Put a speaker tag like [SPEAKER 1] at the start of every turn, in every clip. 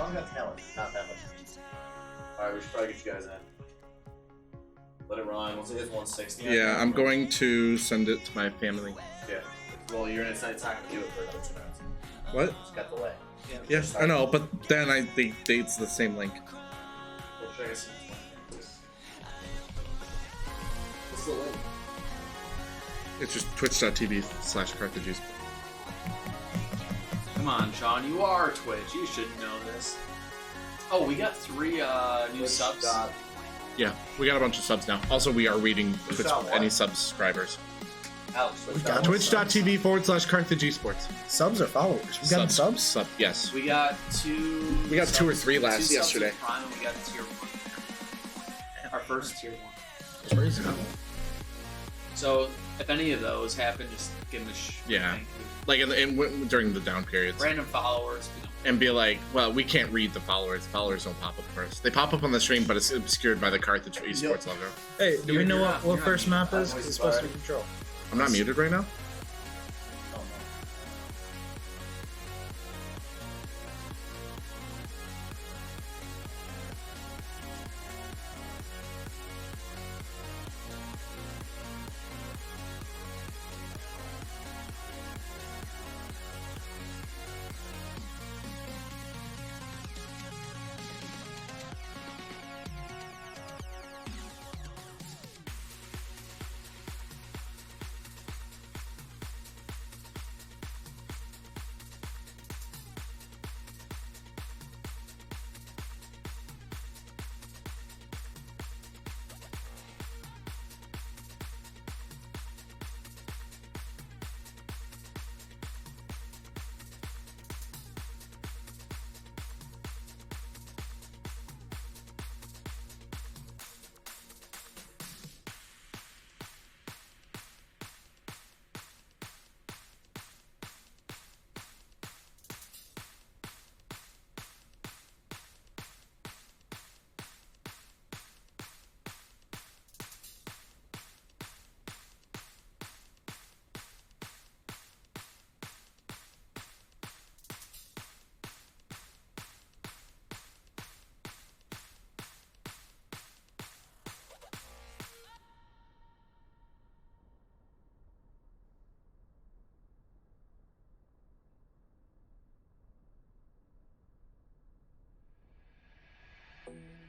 [SPEAKER 1] Sean's got talent, not that much. Alright, we should probably get you guys in. Let it run. Once it hits 160.
[SPEAKER 2] Yeah, I'm going to send it to my family.
[SPEAKER 1] Yeah. Well, you're it's not gonna do it for another 2 minutes.
[SPEAKER 2] What?
[SPEAKER 1] It's got delay.
[SPEAKER 2] Yeah, I know, but then it's the same link.
[SPEAKER 1] We'll try to see. What's the link?
[SPEAKER 2] It's just twitch.tv/Carthage.
[SPEAKER 3] Come on, Sean, you are Twitch. You should know this. Oh, we got 3 new subs.
[SPEAKER 2] Yeah, we got a bunch of subs now. Also, we are reading Twitch, any subscribers.
[SPEAKER 1] Alex,
[SPEAKER 2] Twitch.tv/Carthage Esports.
[SPEAKER 4] Subs or followers? We got subs?
[SPEAKER 2] Sub, yes.
[SPEAKER 3] We got 2.
[SPEAKER 2] We got 2 or 3 last yesterday.
[SPEAKER 3] Prime, and we got tier 1. Our first tier 1.
[SPEAKER 4] Crazy.
[SPEAKER 3] So, if any of those happen, just give them a
[SPEAKER 2] yeah. Like during the down periods.
[SPEAKER 3] Random followers.
[SPEAKER 2] And be like, well, we can't read the followers. The followers don't pop up first. They pop up on the stream, but it's obscured by the Carthage Esports logo.
[SPEAKER 4] Hey, do we know what first map is? It's supposed to be control.
[SPEAKER 2] I'm not muted right now?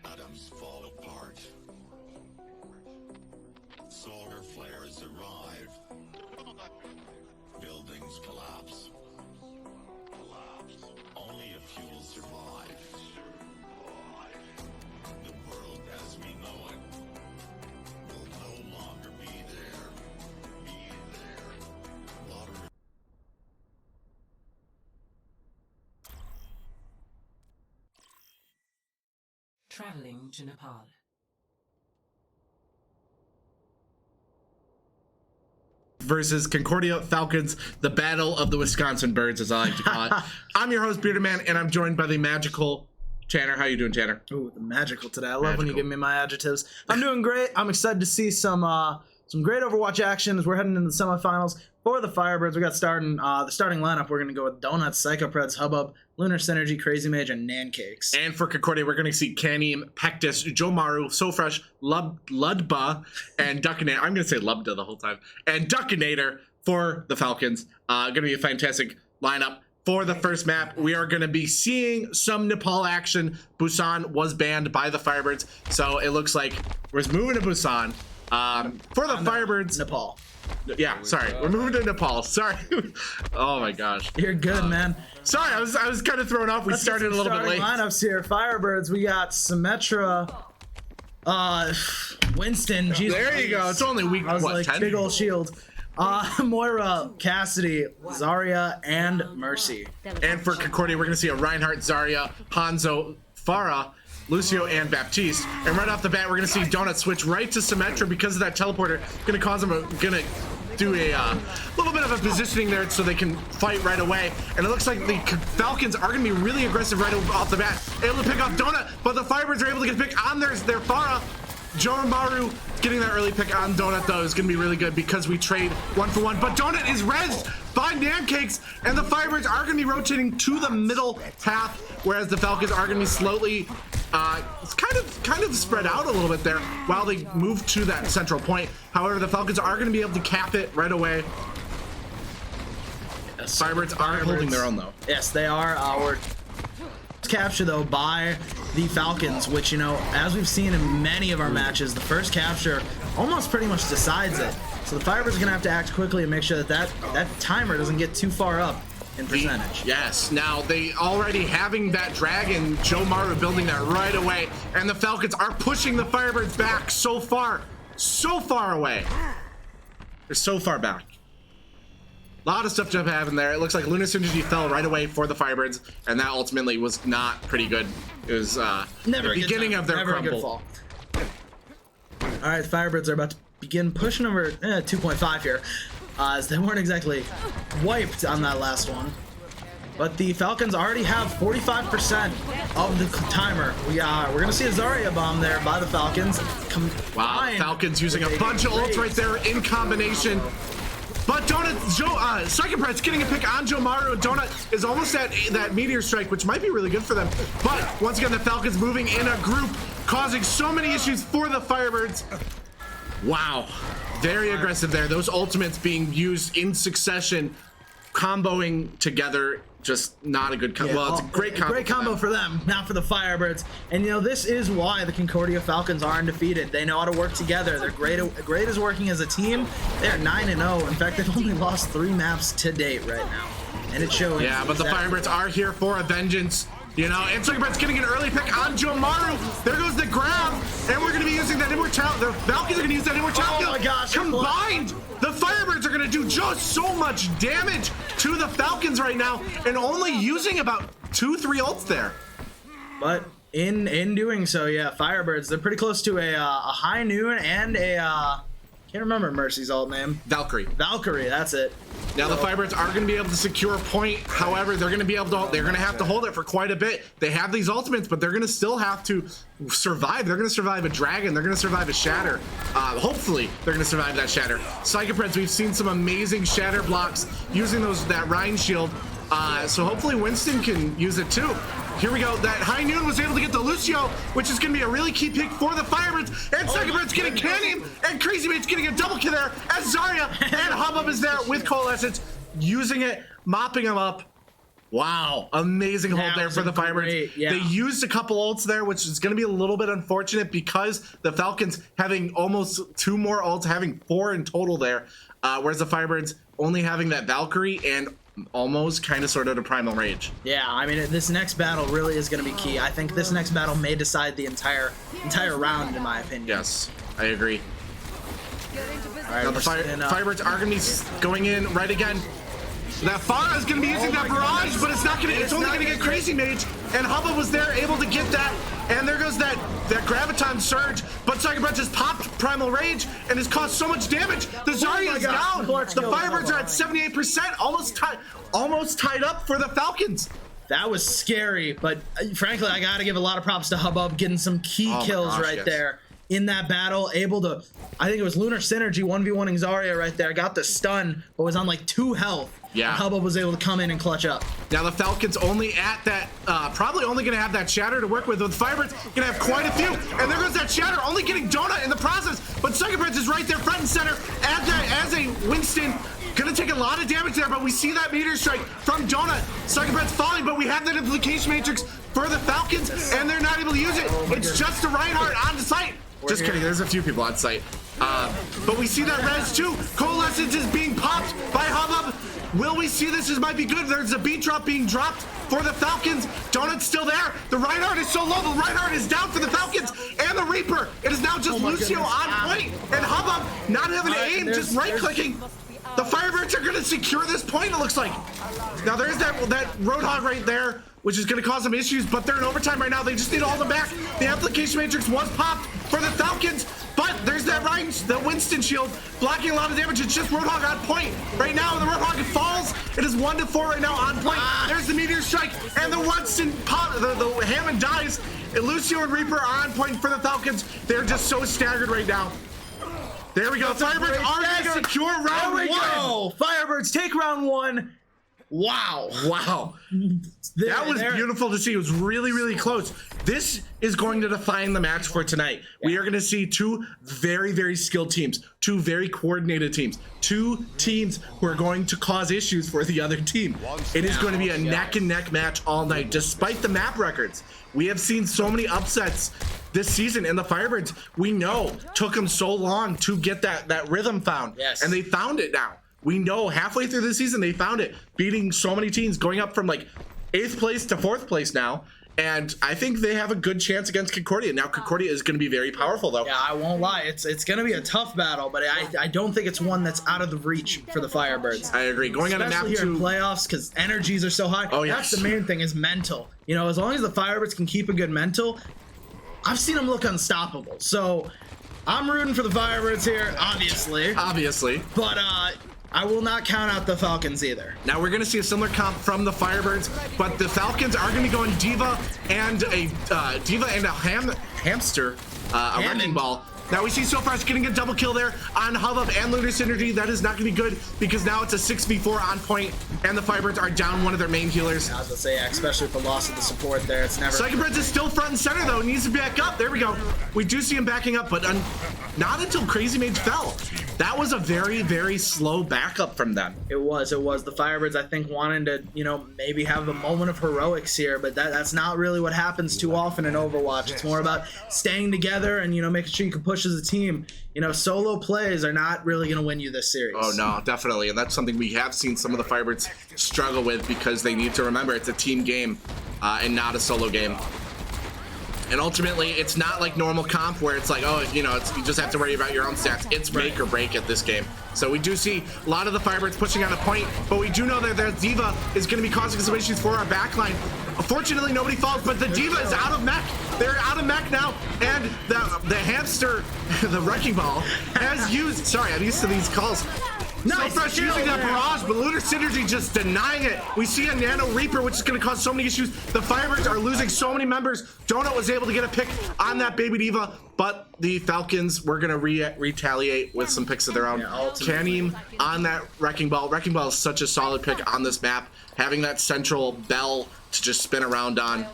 [SPEAKER 5] Atoms fall apart. Solar flares arrive. Buildings collapse. Only a few will survive. The world as we know it will no longer be there. Water.
[SPEAKER 6] Traveling to Nepal.
[SPEAKER 2] Versus Concordia Falcons, the battle of the Wisconsin Birds, as I like to call it. I'm your host, Bearded Man, and I'm joined by the magical Tanner. How you doing, Tanner?
[SPEAKER 4] Ooh, the magical today. I love when you give me my adjectives. I'm doing great. I'm excited to see some great Overwatch action as we're heading into the semifinals for the Firebirds. We got the starting lineup. We're going to go with Donuts, Psychopreds, Hubbub, Lunar Synergy, Crazy Mage, and Nancakes.
[SPEAKER 2] And for Concordia, we're going to see Kaneem, Pectus, Jomaru, Sofresh, Ludba, and Duckinator. I'm going to say Lubda the whole time. And Duckinator for the Falcons. Going to be a fantastic lineup. For the first map, we are going to be seeing some Nepal action. Busan was banned by the Firebirds, so it looks like we're moving to Busan. For the Firebirds...
[SPEAKER 4] Nepal.
[SPEAKER 2] Yeah, sorry. We're moving to Nepal. Sorry. Oh my gosh.
[SPEAKER 4] You're good, man.
[SPEAKER 2] Sorry, I was kind of thrown off. We started a little bit late.
[SPEAKER 4] Lineups here. Firebirds, we got Symmetra, Winston. Jesus.
[SPEAKER 2] There you go. It's only week,
[SPEAKER 4] I was
[SPEAKER 2] what,
[SPEAKER 4] like,
[SPEAKER 2] 10?
[SPEAKER 4] big old shield. Moira, Cassidy, Zarya, and Mercy.
[SPEAKER 2] And for Concordia, we're going to see a Reinhardt, Zarya, Hanzo, Farah, Lucio, and Baptiste. And right off the bat, we're going to see Donut switch right to Symmetra because of that teleporter. Going to cause them going to do a little bit of a positioning there so they can fight right away. And it looks like the Falcons are going to be really aggressive right off the bat. Able to pick off Donut, but the Firebirds are able to get a pick on their Farah. Jomaru getting that early pick on Donut, though, is going to be really good because we trade 1-for-1. But Donut is rezzed by Nancakes, and the Firebirds are going to be rotating to the middle path, whereas the Falcons are going to be slowly kind of spread out a little bit there while they move to that central point. However, the Falcons are going to be able to cap it right away. Yes, Firebirds are holding their own, though.
[SPEAKER 4] Yes, they are. We're captured, though, by the Falcons, which, you know, as we've seen in many of our matches, the first capture almost pretty much decides it. So the Firebirds are going to have to act quickly and make sure that that timer doesn't get too far up in percentage.
[SPEAKER 2] Yes, now they already having that dragon, Jomaru building that right away, and the Falcons are pushing the Firebirds back so far away. They're so far back. A lot of stuff to have in there. It looks like Lunar Synergy fell right away for the Firebirds, and that ultimately was not pretty good. It was the beginning of their crumble.
[SPEAKER 4] All right, the Firebirds are about to begin pushing over 2.5 here, as they weren't exactly wiped on that last one. But the Falcons already have 45% of the timer. We're gonna see a Zarya bomb there by the Falcons.
[SPEAKER 2] Wow, Falcons using a bunch of ults right there in combination. But Donut, Striker Press getting a pick on Jomaru. Donut is almost at that Meteor Strike, which might be really good for them. But once again, the Falcons moving in a group, causing so many issues for the Firebirds. Wow, very aggressive there. Those ultimates being used in succession, comboing together. Just not a good combo. Well, it's a great combo.
[SPEAKER 4] Great combo for them, not for the Firebirds. And you know, this is why the Concordia Falcons are undefeated. They know how to work together. They're great as working as a team. They're 9-0. In fact, they've only lost 3 maps to date right now. And it shows.
[SPEAKER 2] Yeah, but the Firebirds are here for a vengeance. You know, and Sugarbird's getting an early pick on Jomaru. There goes the grab, and we're going to be using that immortality. The Falcons are going to use that immortality.
[SPEAKER 4] Oh my gosh.
[SPEAKER 2] Combined, the Firebirds are going to do just so much damage to the Falcons right now, and only using about 2-3 ults there.
[SPEAKER 4] But in doing so, yeah, Firebirds, they're pretty close to a High Noon and a can't remember Mercy's ult name.
[SPEAKER 2] Valkyrie,
[SPEAKER 4] that's it.
[SPEAKER 2] Now the Firebirds are going to be able to secure a point. However, they're going to have to hold it for quite a bit. They have these ultimates, but they're going to still have to survive. They're going to survive a dragon. They're going to survive a shatter. Hopefully, they're going to survive that shatter. Psychopreds, we've seen some amazing shatter blocks using that Rhine shield. So hopefully Winston can use it too. Here we go. That High Noon was able to get the Lucio, which is going to be a really key pick for the Firebirds. And Psychobird's getting Canium, and Crazy Mate's getting a double kill there as Zarya and Hubbub is there with Coalescence, using it, mopping him up. Wow, amazing hold there for the Firebirds.
[SPEAKER 4] Yeah.
[SPEAKER 2] They used a couple ults there, which is going to be a little bit unfortunate because the Falcons having almost 2 more ults, having 4 in total there, whereas the Firebirds only having that Valkyrie and almost kind of sort of a Primal Rage.
[SPEAKER 4] Yeah, I mean, this next battle really is going to be key. I think this next battle may decide the entire round, in my opinion.
[SPEAKER 2] Yes, I agree.
[SPEAKER 4] All right,
[SPEAKER 2] Now the Firebirds are going to be going in right again. That Farah is going to be using that barrage, but it's not going to. It's only going to get Crazy Mage, and Hubba was there able to get that. And there goes that Graviton Surge, but Psychobrunch has popped Primal Rage and has caused so much damage. The Zarya is down. The Firebirds are at 78%, almost tied up for the Falcons.
[SPEAKER 4] That was scary, but frankly, I gotta give a lot of props to Hubbub getting some key kills there in that battle. Able to, I think it was Lunar Synergy 1v1ing Zarya right there. Got the stun, but was on like 2 health.
[SPEAKER 2] Yeah.
[SPEAKER 4] And Hubbub was able to come in and clutch up.
[SPEAKER 2] Now the Falcons only at that, probably only going to have that Shatter to work with. The Firebirds going to have quite a few. And there goes that Shatter, only getting Donut in the process. But Psychobrunch is right there front and center as a Winston. Gonna take a lot of damage there, but we see that Meteor Strike from Donut. Psychobrunch falling, but we have that Implication Matrix for the Falcons, and they're not able to use it. It's just a Reinhardt on the site. Just kidding, there's a few people on site. But we see that Res too. Coalescence is being popped by Hubbub. Will we see this? This might be good. There's a beat drop being dropped for the Falcons. Donut's still there. The Reinhardt is so low. The Reinhardt is down for the Falcons. And the Reaper. It is now just Lucio on point. And Hubbub not having to aim, just right-clicking. The Firebirds are going to secure this point, it looks like. Now there's that Roadhog right there, which is going to cause some issues, but they're in overtime right now. They just need to hold them back. The Application Matrix was popped for the Falcons, but there's that the Winston shield blocking a lot of damage. It's just Roadhog on point right now, and the Roadhog falls. It is 1-4 right now on point. There's the Meteor Strike, and the Winston the Hammond dies. And Lucio and Reaper are on point for the Falcons. They're just so staggered right now. There we go. Firebirds are going to secure round one.
[SPEAKER 4] Go. Firebirds take round 1. Wow.
[SPEAKER 2] Wow. That was beautiful to see. It was really, really close. This is going to define the match for tonight. Yeah. We are going to see two very, very skilled teams, two very coordinated teams, two teams who are going to cause issues for the other team. It is going to be a neck and neck match all night, despite the map records. We have seen so many upsets this season, and the Firebirds, we know, took them so long to get that rhythm found.
[SPEAKER 4] Yes.
[SPEAKER 2] And they found it now. We know halfway through the season they found it, beating so many teams, going up from like 8th place to 4th place now. And I think they have a good chance against Concordia. Now Concordia is going to be very powerful though.
[SPEAKER 4] Yeah, I won't lie. It's going to be a tough battle, but I don't think it's one that's out of the reach for the Firebirds.
[SPEAKER 2] I agree. Going on a map
[SPEAKER 4] here in playoffs because energies are so high.
[SPEAKER 2] Oh, yes.
[SPEAKER 4] That's the main thing is mental. You know, as long as the Firebirds can keep a good mental, I've seen them look unstoppable. So I'm rooting for the Firebirds here, obviously.
[SPEAKER 2] Obviously.
[SPEAKER 4] But I will not count out the Falcons either.
[SPEAKER 2] Now we're going to see a similar comp from the Firebirds, but the Falcons are going to be going Diva and a hamster, a wrecking ball. Now we see so far it's getting a double kill there on Hubbub and Lunar Synergy. That is not going to be good because now it's a 6v4 on point, and the Firebirds are down one of their main healers.
[SPEAKER 4] I was going to say, yeah, especially with the loss of the support there, it's never...
[SPEAKER 2] Psychobreads is still front and center though, needs to back up. There we go. We do see him backing up, but not until Crazy Mage fell. That was a very, very slow backup from them.
[SPEAKER 4] It was. The Firebirds, I think, wanting to, you know, maybe have a moment of heroics here, but that's not really what happens too often in Overwatch. It's more about staying together and, you know, making sure you can push as a team. You know, solo plays are not really going to win you this series.
[SPEAKER 2] Oh, no, definitely. And that's something we have seen some of the Firebirds struggle with because they need to remember it's a team game and not a solo game. And ultimately, it's not like normal comp where it's like, oh, you know, you just have to worry about your own stats. It's make or break at this game. So we do see a lot of the Firebirds pushing on a point, but we do know that their Diva is going to be causing some issues for our backline. Fortunately, nobody falls, but the Diva is out of mech. They're out of mech now, and the hamster, the wrecking ball, has used... Sorry, I'm used to these calls. Nice. So fresh using that barrage, but Lunar Synergy just denying it. We see a Nano Reaper, which is going to cause so many issues. The Firebirds are losing so many members. Donut was able to get a pick on that Baby Diva, but the Falcons were going to retaliate with some picks of their own. Kaneem on that Wrecking Ball. Wrecking Ball is such a solid pick on this map. Having that central bell to just spin around on.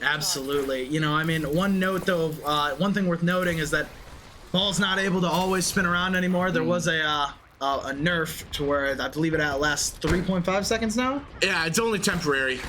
[SPEAKER 4] Absolutely. You know, I mean, one note though, one thing worth noting is that Ball's not able to always spin around anymore. There was a nerf to where I believe it lasts 3.5 seconds now.
[SPEAKER 2] Yeah, it's only temporary.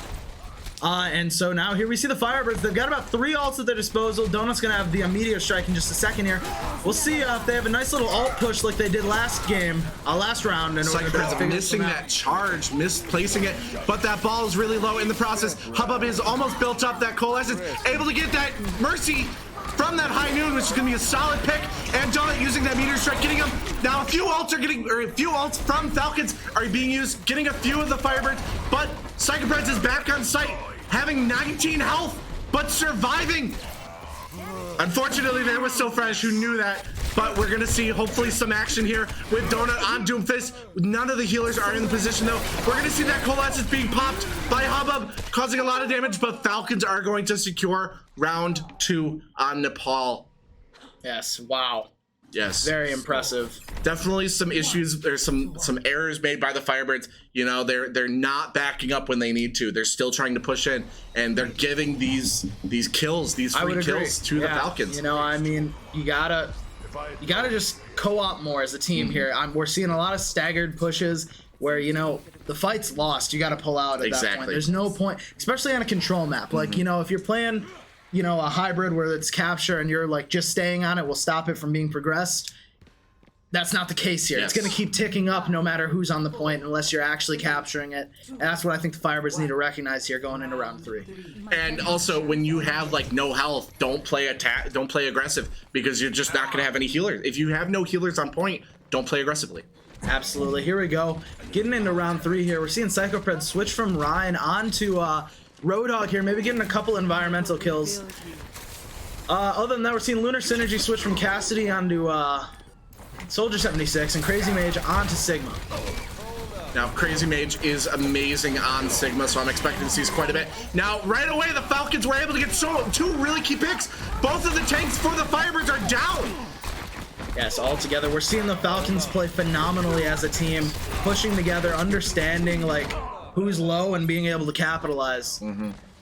[SPEAKER 4] And so now here we see the Firebirds. They've got about 3 ults at their disposal. Donut's gonna have the Meteor Strike in just a second here. We'll see if they have a nice little ult push like they did last game, last round.
[SPEAKER 2] Psychobreads missing that charge, misplacing it, but that ball is really low in the process. Hubbub is almost built up that coalescence, able to get that Mercy from that High Noon, which is going to be a solid pick, and Donut using that Meteor Strike, getting him. Now a few ults from Falcons are being used, getting a few of the Firebirds, but Psychobreads is back on site, having 19 health, but surviving. Unfortunately, there was So Fresh who knew that, but we're going to see hopefully some action here with Donut on Doomfist. None of the healers are in the position though. We're going to see that Coalescence being popped by Hubbub, causing a lot of damage, but Falcons are going to secure round 2 on Nepal.
[SPEAKER 4] Yes, wow.
[SPEAKER 2] Yes.
[SPEAKER 4] Very impressive.
[SPEAKER 2] Definitely some issues. There's some errors made by the Firebirds. You know, they're not backing up when they need to. They're still trying to push in, and they're giving these kills, these free kills to the Falcons.
[SPEAKER 4] You know, I mean, you gotta just co-op more as a team here. We're seeing a lot of staggered pushes where, you know, the fight's lost. You got to pull out at that point. There's no point, especially on a control map. Like, you know, if you're playing, you know, a hybrid where it's capture and you're like just staying on it will stop it from being progressed. That's not the case here. Yes. It's going to keep ticking up no matter who's on the point unless you're actually capturing it. And that's what I think the Firebirds need to recognize here going into round 3.
[SPEAKER 2] And also, when you have like no health, don't play aggressive because you're just not going to have any healers. If you have no healers on point, don't play aggressively.
[SPEAKER 4] Absolutely. Here we go. Getting into round 3 here. We're seeing Psychopred switch from Ryan onto Roadhog here, maybe getting a couple environmental kills. Other than that, we're seeing Lunar Synergy switch from Cassidy onto Soldier 76 and Crazy Mage onto Sigma.
[SPEAKER 2] Now, Crazy Mage is amazing on Sigma, so I'm expecting to see quite a bit. Now, right away, the Falcons were able to get two really key picks. Both of the tanks for the Firebirds are down.
[SPEAKER 4] Yes, all together, we're seeing the Falcons play phenomenally as a team, pushing together, understanding like who's low and being able to capitalize.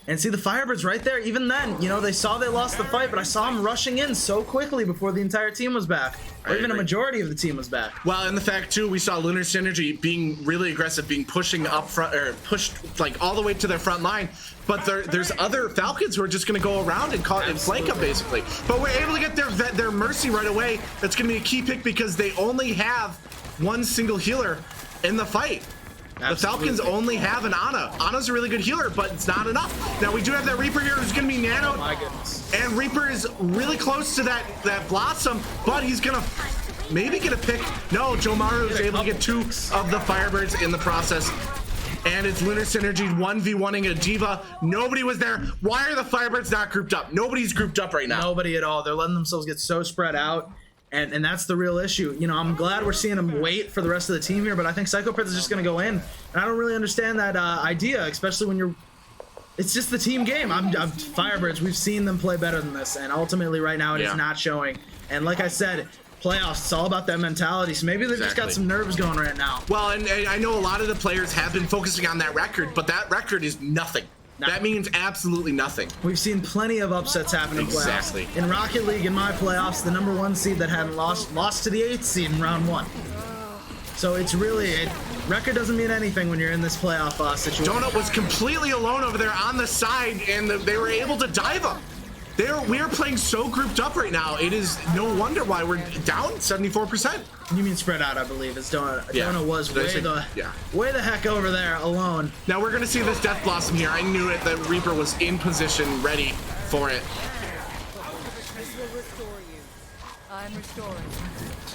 [SPEAKER 4] And see the Firebirds right there, even then, you know, they saw they lost the fight, but I saw them rushing in so quickly before the entire team was back. Or even a majority of the team was back.
[SPEAKER 2] Well, and the fact, too, we saw Lunar Synergy being really aggressive, being pushing up front, or pushed, like, all the way to their front line. But there's other Falcons who are just going to go around and flank them, basically. But we're able to get their Mercy right away. That's going to be a key pick because they only have one single healer in the fight. Absolutely. The Falcons only have an Ana. Ana's a really good healer, but it's not enough. Now, we do have that Reaper here who's going to be nanoed.
[SPEAKER 4] Oh my goodness.
[SPEAKER 2] And Reaper is really close to that Blossom, but he's going to maybe get a pick. No, Joe Maru is able to get 2 of the Firebirds in the process. And it's Lunar Synergy 1v1ing a Diva. Nobody was there. Why are the Firebirds not grouped up? Nobody's grouped up right now.
[SPEAKER 4] Nobody at all. They're letting themselves get so spread out. And that's the real issue. You know, I'm glad we're seeing them wait for the rest of the team here, but I think Psycho Prince is just going to go in. And I don't really understand that idea, especially when you're... It's just the team game. I'm Firebirds, we've seen them play better than this, and ultimately right now it is not showing. And like I said, playoffs, it's all about that mentality, so maybe they've just got some nerves going right now.
[SPEAKER 2] Well, and I know a lot of the players have been focusing on that record, but that record is nothing. That means absolutely nothing.
[SPEAKER 4] We've seen plenty of upsets happen in playoffs.
[SPEAKER 2] Exactly.
[SPEAKER 4] In Rocket League, in my playoffs, the #1 seed that hadn't lost to the 8th seed in round 1. So it's really, record doesn't mean anything when you're in this playoff situation.
[SPEAKER 2] Donut was completely alone over there on the side, and they were able to dive him. We are playing so grouped up right now. It is no wonder why we're down 74%.
[SPEAKER 4] You mean spread out, I believe. It's Donut.
[SPEAKER 2] Yeah.
[SPEAKER 4] Donut was way the heck over there alone.
[SPEAKER 2] Now we're gonna see this Death Blossom here. I knew it. The Reaper was in position, ready for it.
[SPEAKER 7] This will restore you. I'm restoring.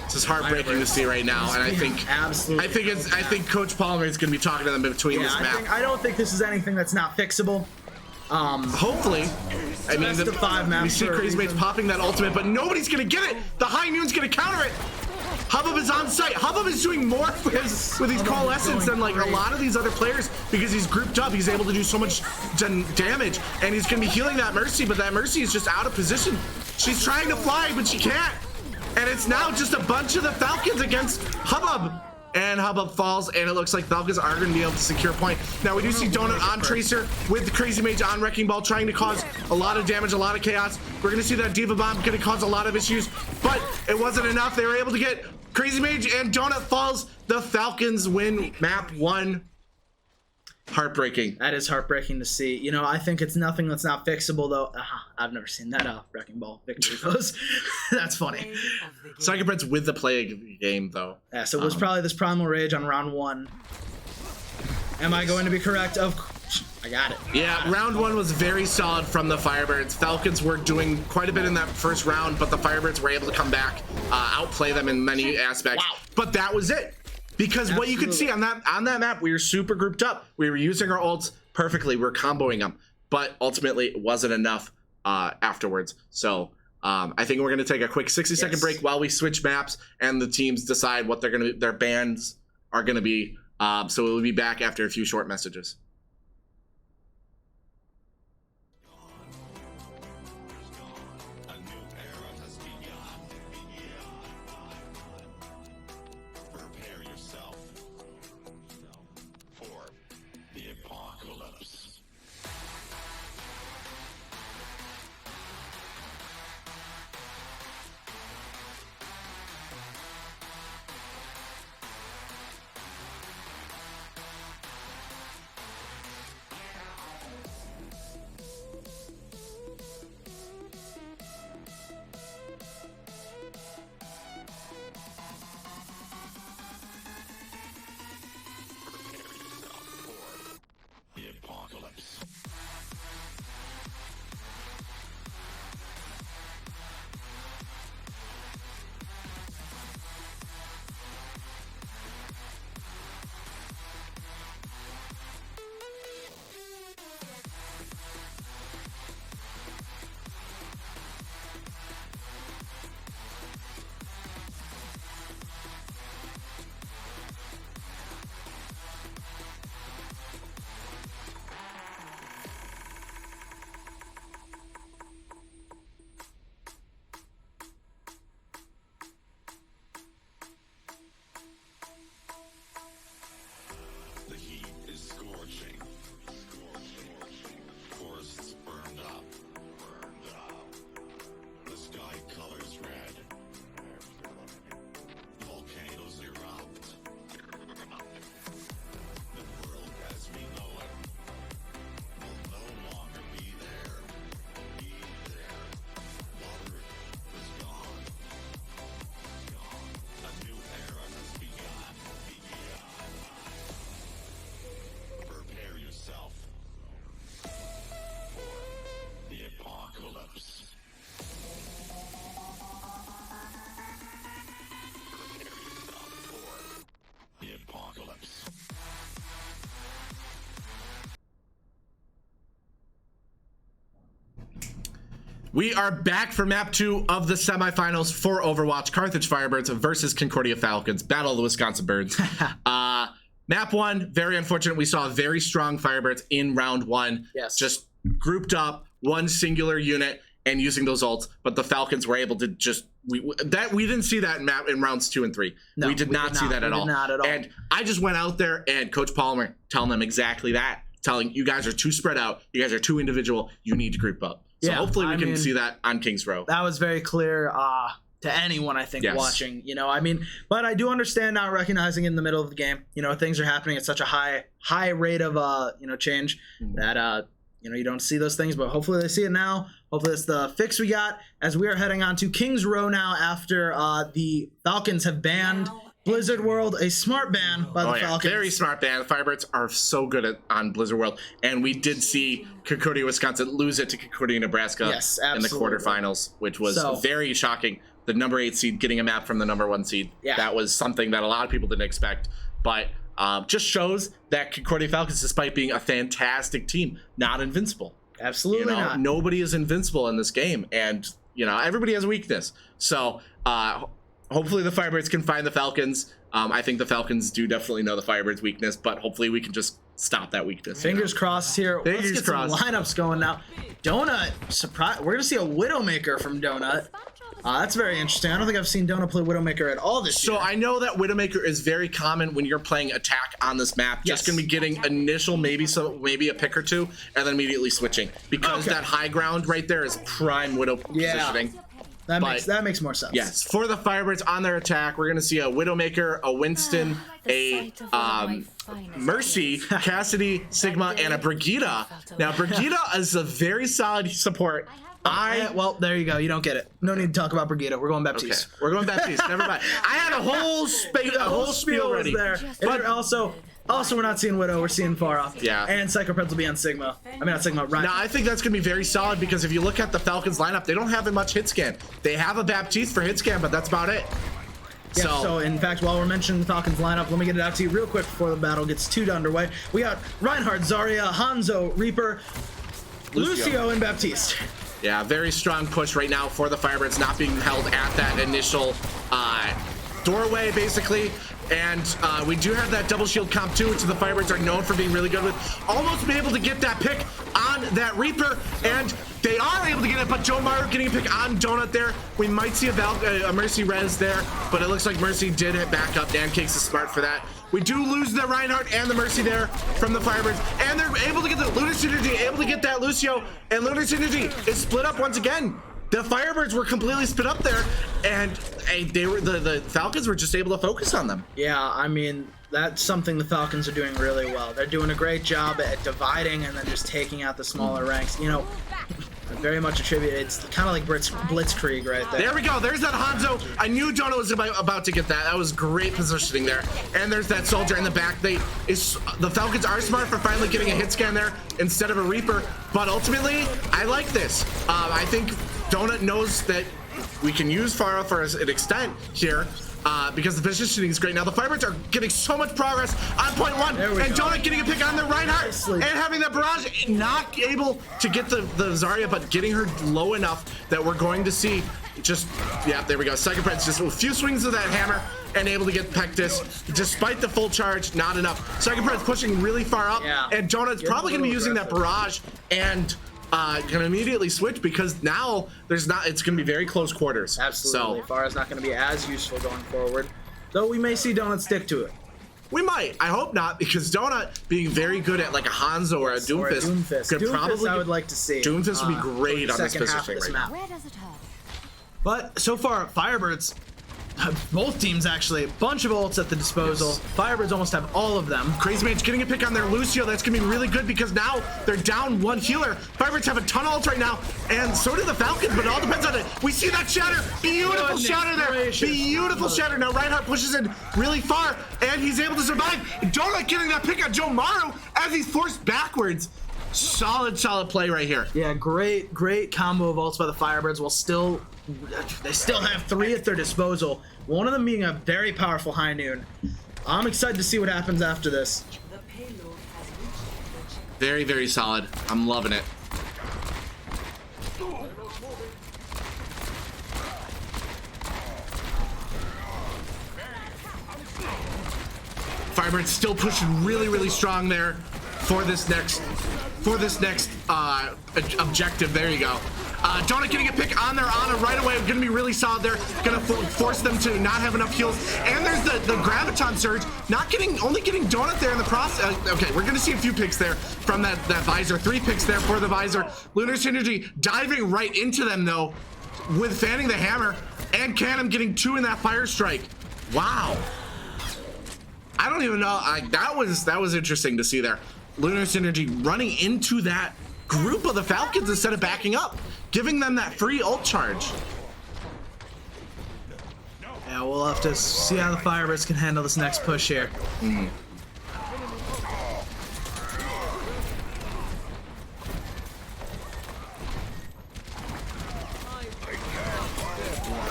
[SPEAKER 2] This is heartbreaking to see right now, and I think Coach Palmer is gonna be talking to them between this map.
[SPEAKER 4] I don't think this is anything that's not fixable.
[SPEAKER 2] Hopefully. I mean,
[SPEAKER 4] best of 5 maps.
[SPEAKER 2] We see Crazy Mage's popping that ultimate, but nobody's gonna get it. The High Noon's gonna counter it. Hubbub is on site. Hubbub is doing more with his coalescence than like a lot of these other players because he's grouped up. He's able to do so much damage, and he's gonna be healing that Mercy, but that Mercy is just out of position. She's trying to fly, but she can't. And it's now just a bunch of the Falcons against Hubbub. And Hubbub falls, and it looks like Falcons are going to be able to secure a point. Now, we do see Donut on Tracer with the Crazy Mage on Wrecking Ball, trying to cause a lot of damage, a lot of chaos. We're going to see that Diva Bomb going to cause a lot of issues, but it wasn't enough. They were able to get Crazy Mage, and Donut falls. The Falcons win map 1. Heartbreaking.
[SPEAKER 4] That is heartbreaking to see. You know, I think it's nothing that's not fixable, though. I've never seen that Wrecking Ball victory pose. That's funny.
[SPEAKER 2] Psycho Prince with the play game, though.
[SPEAKER 4] Yeah, so it was probably this Primal Rage on round 1. Am I going to be correct? I got it.
[SPEAKER 2] Yeah, round 1 was very solid from the Firebirds. Falcons were doing quite a bit in that first round, but the Firebirds were able to come back, outplay them in many aspects. Wow. But that was it. Because what you could see on that map, we were super grouped up. We were using our ults perfectly. We were comboing them, but ultimately it wasn't enough afterwards. So I think we're going to take a quick 60-second break while we switch maps and the teams decide what their bands are going to be. So we'll be back after a few short messages.
[SPEAKER 5] A new era has begun. Prepare yourself for the apocalypse.
[SPEAKER 2] We are back for map 2 of the semifinals for Overwatch. Carthage Firebirds versus Concordia Falcons. Battle of the Wisconsin Birds. Map 1, very unfortunate. We saw a very strong Firebirds in round 1.
[SPEAKER 4] Yes.
[SPEAKER 2] Just grouped up, one singular unit, and using those ults. But the Falcons were able to just... We didn't see that in rounds 2 and 3.
[SPEAKER 4] No,
[SPEAKER 2] we did not see that at all.
[SPEAKER 4] Not at all.
[SPEAKER 2] And I just went out there and Coach Palmer telling them exactly that. Telling you guys are too spread out. You guys are too individual. You need to group up. So
[SPEAKER 4] Yeah,
[SPEAKER 2] hopefully we
[SPEAKER 4] I
[SPEAKER 2] can
[SPEAKER 4] mean,
[SPEAKER 2] see that on Kings Row.
[SPEAKER 4] That was very clear to anyone, I think,
[SPEAKER 2] Yes.
[SPEAKER 4] watching. You know, I mean, but I do understand now, recognizing in the middle of the game, you know, things are happening at such a high rate of change that you don't see those things. But hopefully they see it now. Hopefully it's the fix we got as we are heading on to Kings Row now after the Falcons have banned Blizzard World, a smart ban by the Falcons.
[SPEAKER 2] Very smart ban. The Firebirds are so good on Blizzard World, and we did see Concordia, Wisconsin lose it to Concordia, Nebraska in the quarterfinals, which was very shocking. The number 8 seed getting a map from the number 1 seed.
[SPEAKER 4] Yeah.
[SPEAKER 2] That was something that a lot of people didn't expect, but just shows that Concordia Falcons, despite being a fantastic team, not invincible.
[SPEAKER 4] Absolutely not.
[SPEAKER 2] Nobody is invincible in this game, and everybody has a weakness. So hopefully the Firebirds can find the Falcons. I think the Falcons do definitely know the Firebirds' weakness, but hopefully we can just stop that weakness.
[SPEAKER 4] Fingers crossed here. Let's get some lineups going now. Donut, surprise! We're gonna see a Widowmaker from Donut. That's very interesting. I don't think I've seen Donut play Widowmaker at all this year.
[SPEAKER 2] So I know that Widowmaker is very common when you're playing attack on this map. Just gonna be getting initial maybe a pick or two, and then immediately switching because that high ground right there is prime Widow positioning.
[SPEAKER 4] That makes more sense.
[SPEAKER 2] Yes, for the Firebirds on their attack, we're gonna see a Widowmaker, a Winston, a Mercy, Cassidy, Sigma, and a Brigitte. Now Brigitte is a very solid support.
[SPEAKER 4] Well, there you go. You don't get it. No need to talk about Brigitte. We're going Baptiste.
[SPEAKER 2] Okay. We're going Baptiste. Never mind. I had a whole spiel ready.
[SPEAKER 4] There. But also, we're not seeing Widow. We're seeing Farah.
[SPEAKER 2] Yeah.
[SPEAKER 4] And Psychopeds will be on Sigma. I mean, not Sigma, right?
[SPEAKER 2] Now, I think that's going to be very solid because if you look at the Falcons lineup, they don't have much hit scan. They have a Baptiste for hit scan, but that's about it.
[SPEAKER 4] Yeah, so in fact, while we're mentioning the Falcons lineup, let me get it out to you real quick before the battle gets too underway. We got Reinhardt, Zarya, Hanzo, Reaper, Lucio, and Baptiste.
[SPEAKER 2] Yeah, very strong push right now for the Firebirds, not being held at that initial doorway, basically. And we do have that double shield comp too, which the Firebirds are known for being really good with. Almost be able to get that pick on that Reaper, and they are able to get it, but Joe Maru getting a pick on Donut there. We might see a Mercy res there, but it looks like Mercy did hit back up. Dancakes is smart for that. We do lose the Reinhardt and the Mercy there from the Firebirds, and they're able to get the Lunar Synergy, able to get that Lucio, and Lunar Synergy is split up once again. The Firebirds were completely split up there, and the Falcons were just able to focus on them.
[SPEAKER 4] Yeah, I mean, that's something the Falcons are doing really well. They're doing a great job at dividing and then just taking out the smaller ranks. Very much attributed. It's kind of like Blitzkrieg right there.
[SPEAKER 2] There we go. There's that Hanzo. I knew Jonah was about to get that. That was great positioning there. And there's that soldier in the back. The Falcons are smart for finally getting a hit scan there instead of a Reaper. But ultimately, I like this. I think Donut knows that we can use Farah for an extent here. Because the positioning is great. Now the Firebirds are getting so much progress on point 1, and Donut getting a pick on the Reinhardt and having that barrage, not able to get the Zarya, but getting her low enough that we're going to see there we go. Psychopeds just a few swings of that hammer and able to get Pectus. Despite the full charge, not enough. Psychopeds pushing really far up, and Donut's probably going to be using that barrage and gonna immediately switch because now it's gonna be very close quarters.
[SPEAKER 4] Absolutely.
[SPEAKER 2] So
[SPEAKER 4] Farah's not gonna be as useful going forward, though we may see Donut stick to it.
[SPEAKER 2] We might. I hope not, because Donut being very good at like a Hanzo or a Doomfist could probably.
[SPEAKER 4] I would like to see.
[SPEAKER 2] Doomfist would be great on this position right now.
[SPEAKER 7] Where does it hurt?
[SPEAKER 4] But so far, Firebirds, both teams actually, a bunch of ults at the disposal.
[SPEAKER 2] Yes.
[SPEAKER 4] Firebirds almost have all of them.
[SPEAKER 2] Crazy Man's getting a pick on their Lucio. That's gonna be really good because now they're down 1 healer. Firebirds have a ton of ults right now, and so do the Falcons, but it all depends on it. We see that shatter. Beautiful shatter there.
[SPEAKER 4] Gracious.
[SPEAKER 2] Beautiful shatter. Now Reinhardt pushes in really far, and he's able to survive. Donut getting that pick on Joe Maru as he's forced backwards. Solid play right here.
[SPEAKER 4] Yeah, great combo of ults by the Firebirds while they still have 3 at their disposal. One of them being a very powerful high noon. I'm excited to see what happens after this.
[SPEAKER 2] Very, very solid. I'm loving it. Firebirds still pushing really strong there for this next objective. There you go. Donut getting a pick on their honor right away. Going to be really solid there. Going to force them to not have enough heals. And there's the graviton surge. Only getting Donut there in the process. Okay, we're going to see a few picks there from that visor. 3 picks there for the visor. Lunar Synergy diving right into them though, with fanning the hammer, and Cannon getting 2 in that fire strike. Wow. I don't even know. That was interesting to see there. Lunar Synergy running into that group of the Falcons instead of backing up, giving them that free ult charge.
[SPEAKER 4] Yeah, we'll have to see how the Firebirds can handle this next push here.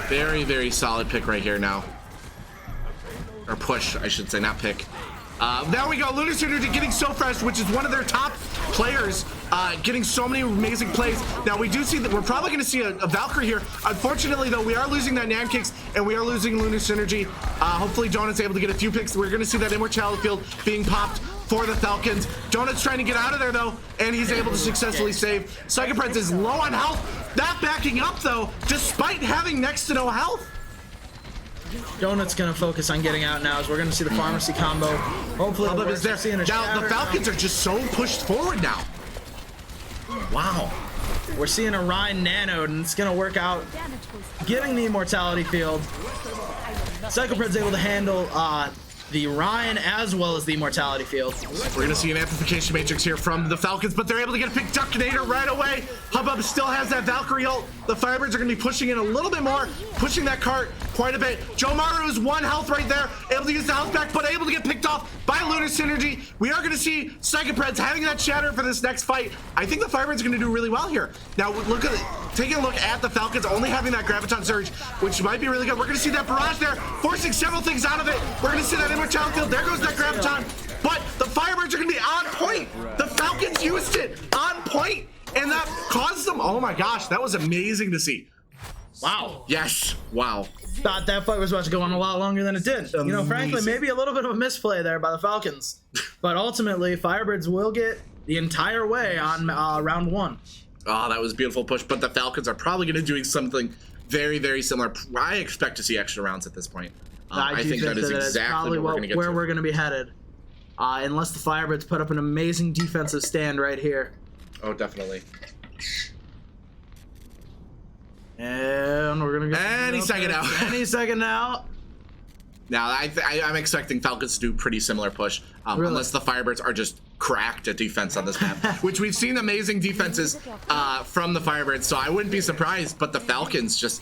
[SPEAKER 2] Very solid pick right here now. Or push, I should say, not pick. There we go, Lunar Synergy getting so fresh, which is one of their top players, getting so many amazing plays. Now we do see that we're probably going to see a Valkyrie here. Unfortunately though, we are losing that NECC and we are losing Lunar Synergy. Hopefully Donut's able to get a few picks. We're going to see that Immortality Field being popped for the Falcons. Donut's trying to get out of there though, and he's able to successfully save. Psychoprince is low on health, not backing up though, despite having next to no health.
[SPEAKER 4] Donut's gonna focus on getting out now as we're gonna see the pharmacy combo. Hopefully
[SPEAKER 2] Hubbub is there. Now the Falcons are just so pushed forward now. Wow.
[SPEAKER 4] We're seeing a Rhine Nano, and it's gonna work out. Getting the Immortality Field. Psychopred's able to handle the Rhine as well as the Immortality Field.
[SPEAKER 2] We're gonna see an amplification matrix here from the Falcons, but they're able to get a pick Duckinator right away. Hubbub still has that Valkyrie ult. The Firebirds are gonna be pushing in a little bit more, pushing that cart quite a bit. Joe Maru is 1 health right there, able to use the health back, but able to get picked off by Lunar Synergy. We are gonna see Psychopreds having that shatter for this next fight. I think the Firebirds are gonna do really well here. Now look at it. Taking a look at the Falcons only having that Graviton Surge, which might be really good. We're gonna see that barrage there, forcing several things out of it. We're gonna see that Immortality Field. There goes that Graviton. But the Firebirds are gonna be on point. The Falcons used it on point, and that caused them. Oh my gosh, that was amazing to see. Wow. Yes. Wow.
[SPEAKER 4] Thought that fight was about to go on a lot longer than it did. You know, frankly, maybe a little bit of a misplay there by the Falcons. But ultimately, Firebirds will get the entire way on round 1.
[SPEAKER 2] Oh, that was a beautiful push, but the Falcons are probably going to do something very similar. I expect to see extra rounds at this point. I think that is exactly what we're going to get
[SPEAKER 4] where we're going to be headed. Unless the Firebirds put up an amazing defensive stand right here.
[SPEAKER 2] Oh, definitely.
[SPEAKER 4] And we're going to get
[SPEAKER 2] any second now.
[SPEAKER 4] Any second now.
[SPEAKER 2] Now, I'm expecting Falcons to do pretty similar push,
[SPEAKER 4] Really?
[SPEAKER 2] unless the Firebirds are just cracked at defense on this map, which we've seen amazing defenses from the Firebirds, so I wouldn't be surprised, but the Falcons just,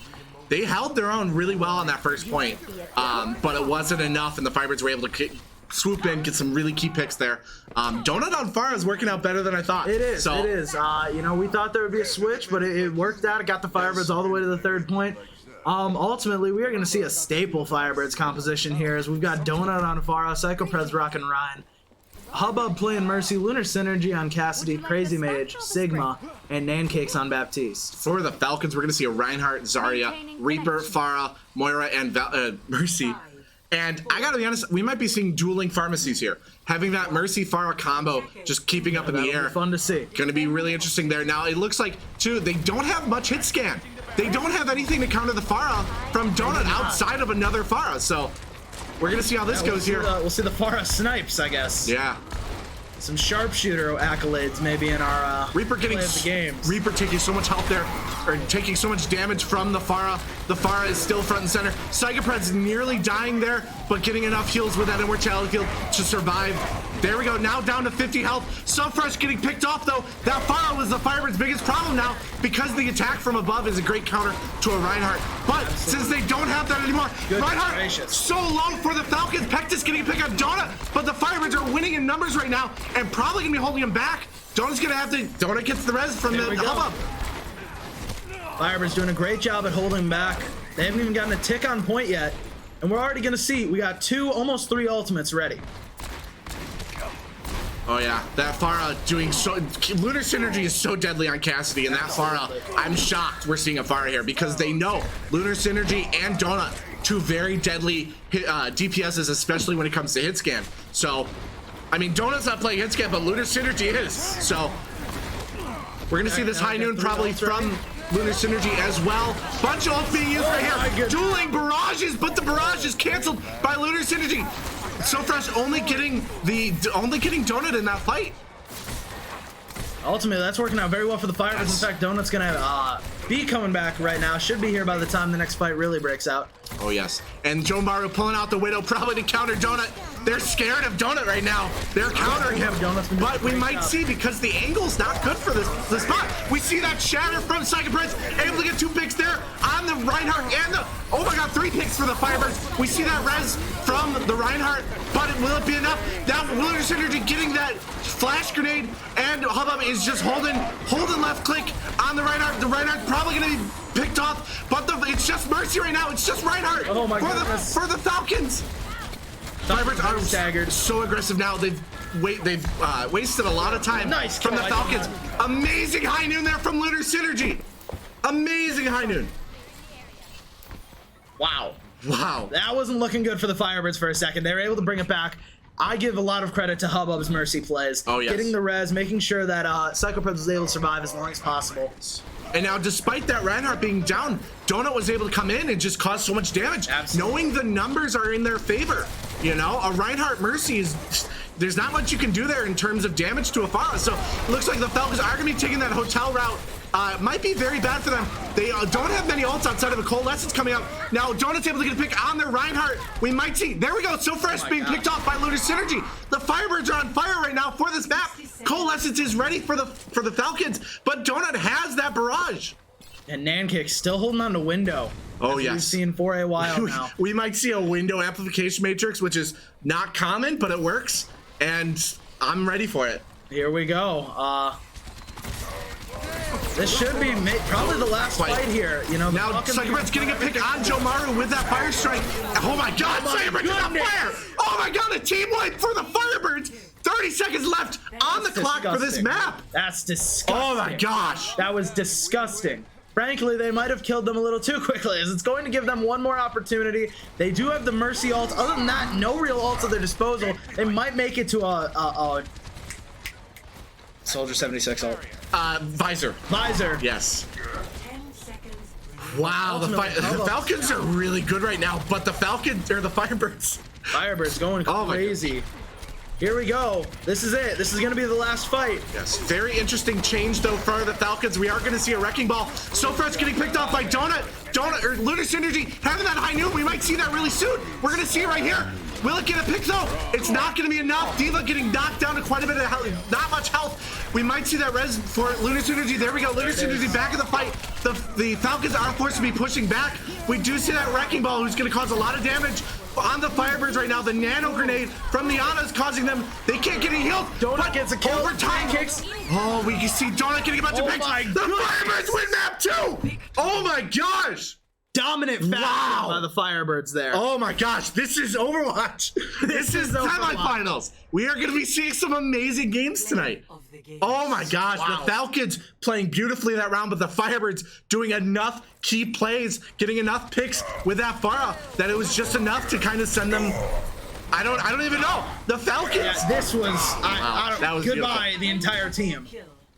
[SPEAKER 2] they held their own really well on that first point, but it wasn't enough, and the Firebirds were able to swoop in, get some really key picks there. Donut on Far is working out better than I thought.
[SPEAKER 4] It is,
[SPEAKER 2] so,
[SPEAKER 4] it is. You know, we thought there would be a switch, but it worked out. It got the Firebirds all the way to the 3rd point. Ultimately, we are going to see a staple Firebirds composition here as we've got Donut on Pharah, Psychopreds rocking Ryan, Hubbub playing Mercy, Lunar Synergy on Cassidy, Crazy Mage, Sigma, and NECC on Baptiste.
[SPEAKER 2] For the Falcons, we're going to see a Reinhardt, Zarya, Reaper, Pharah, Moira, and Mercy. And I gotta be honest, we might be seeing dueling pharmacies here. Having that Mercy Pharah combo just keeping up in the air.
[SPEAKER 4] Fun to see.
[SPEAKER 2] Gonna be really interesting there. Now, it looks like, too, they don't have much hit scan. They don't have anything to counter the Pharah from Donut outside of another Pharah. So, we're gonna see how this goes here.
[SPEAKER 4] We'll see the Pharah snipes, I guess.
[SPEAKER 2] Yeah.
[SPEAKER 4] Some sharpshooter accolades maybe in our
[SPEAKER 2] Reaper getting
[SPEAKER 4] the games.
[SPEAKER 2] Reaper taking so much health there, or taking so much damage from the Pharah. The Pharah is still front and center. Psychopred's nearly dying there, but getting enough heals with that Immortality Field to survive. There we go, now down to 50 health. Subfresh getting picked off though. That Pharah was the Firebird's biggest problem now because the attack from above is a great counter to a Reinhardt. But since they don't have that anymore, Reinhardt so low for the Falcons. Pectus getting a pick on Donut, but the Firebirds are winning in numbers right now and probably gonna be holding him back. Donut's gonna have to, Donut gets the res from the Hubbub.
[SPEAKER 4] Firebirds doing a great job at holding back. They haven't even gotten a tick on point yet. And we're already gonna see, we got 2, almost 3 ultimates ready.
[SPEAKER 2] Oh yeah, that Pharah doing so. Lunar Synergy is so deadly on Cassidy, and that Pharah, I'm shocked we're seeing a Pharah here because they know Lunar Synergy and Donut, two very deadly DPSs, especially when it comes to hit scan. So, I mean, Donut's not playing hit scan, but Lunar Synergy is. So, we're gonna see this high noon probably from Lunar Synergy as well. Bunch of ults being used right here. Dueling barrages, but the barrage is canceled by Lunar Synergy. So Fresh only getting Donut in that fight.
[SPEAKER 4] Ultimately, that's working out very well for the Firebirds. In fact, Donut's gonna be coming back right now. Should be here by the time the next fight really breaks out.
[SPEAKER 2] Oh yes, and Joe Maru pulling out the Widow probably to counter Donut. They're scared of Donut right now. They're countering him, but we might see, because the angle's not good for this spot. We see that shatter from Psychic Prince, able to get 2 picks there on the Reinhardt and the, oh my god, 3 picks for the Firebirds. We see that res from the Reinhardt, but will it be enough? Now Lunar Synergy getting that flash grenade, and Hubbub is just holding left click on the Reinhardt. The Reinhardt probably gonna be picked off, but it's just Mercy right now. It's just Reinhardt for the Falcons. Firebirds are staggered. So aggressive now. They've wasted a lot of time from the Falcons. Amazing high noon there from Lunar Synergy. Amazing high noon.
[SPEAKER 4] Wow.
[SPEAKER 2] Wow.
[SPEAKER 4] That wasn't looking good for the Firebirds for a second. They were able to bring it back. I give a lot of credit to Hubbub's Mercy plays.
[SPEAKER 2] Oh, yes.
[SPEAKER 4] Getting the res, making sure that Psychopath was able to survive as long as possible.
[SPEAKER 2] And now, despite that Reinhardt being down, Donut was able to come in and just cause so much damage.
[SPEAKER 4] Absolutely.
[SPEAKER 2] Knowing the numbers are in their favor. You know, a Reinhardt Mercy is... There's not much you can do there in terms of damage to a Pharah. So, it looks like the Falcons are going to be taking that hotel route. Might be very bad for them. They don't have many ults outside of a Coalescence coming up. Now, Donut's able to get a pick on their Reinhardt. We might see. There we go. So Fresh being picked off by Lunar Synergy. The Firebirds are on fire right now for this map. Coalescence is ready for the Falcons, but Donut has that barrage.
[SPEAKER 4] And NECC still holding on to Window.
[SPEAKER 2] Oh, yes.
[SPEAKER 4] We've seen for a while now.
[SPEAKER 2] We might see a Window amplification matrix, which is not common, but it works. And I'm ready for it.
[SPEAKER 4] Here we go. This should be probably the last fight here. You know,
[SPEAKER 2] now Psychopat's getting a pick on Joe Maru with that fire strike. Oh my god, Psychopat's on fire! Oh my god, a team wipe for the Firebirds! 30 seconds left on the clock for this map!
[SPEAKER 4] That's disgusting.
[SPEAKER 2] Oh my gosh.
[SPEAKER 4] That was disgusting. Frankly, they might have killed them a little too quickly, as it's going to give them one more opportunity. They do have the Mercy ult. Other than that, no real ults at their disposal. They might make it to a Soldier 76 ult.
[SPEAKER 2] Visor.
[SPEAKER 4] Visor.
[SPEAKER 2] Yes. Wow, the Falcons are really good right now, but the Falcons, or the Firebirds.
[SPEAKER 4] Firebirds going crazy. Here we go. This is it. This is going to be the last fight.
[SPEAKER 2] Yes. Very interesting change, though, for the Falcons. We are going to see a Wrecking Ball. So far, it's getting picked off by Donut, or Lunar Synergy, having that high noon. We might see that really soon. We're going to see it right here. Will it get a pick, though? It's not going to be enough. Diva getting knocked down to quite a bit of health. Not much health. We might see that res for Lunar Synergy. There we go. Lunar Synergy back in the fight. The Falcons are forced to be pushing back. We do see that Wrecking Ball, who's going to cause a lot of damage on the Firebirds right now. The nano grenade from the Ana is causing them. They can't get any healed.
[SPEAKER 4] Donut gets a kill.
[SPEAKER 2] Overtime kicks. Oh, we can see Donut getting a bunch of picks. The Firebirds win map 2. Oh my gosh.
[SPEAKER 4] Dominant fashion by the Firebirds there.
[SPEAKER 2] Oh my gosh, this is Overwatch. This is semifinals. We are going to be seeing some amazing games tonight. Oh my gosh, the Falcons playing beautifully that round, but the Firebirds doing enough key plays, getting enough picks with that Pharah that it was just enough to kind of send them. I don't even know. The Falcons.
[SPEAKER 4] Yeah, this was
[SPEAKER 2] that was
[SPEAKER 4] goodbye
[SPEAKER 2] beautiful.
[SPEAKER 4] The entire team.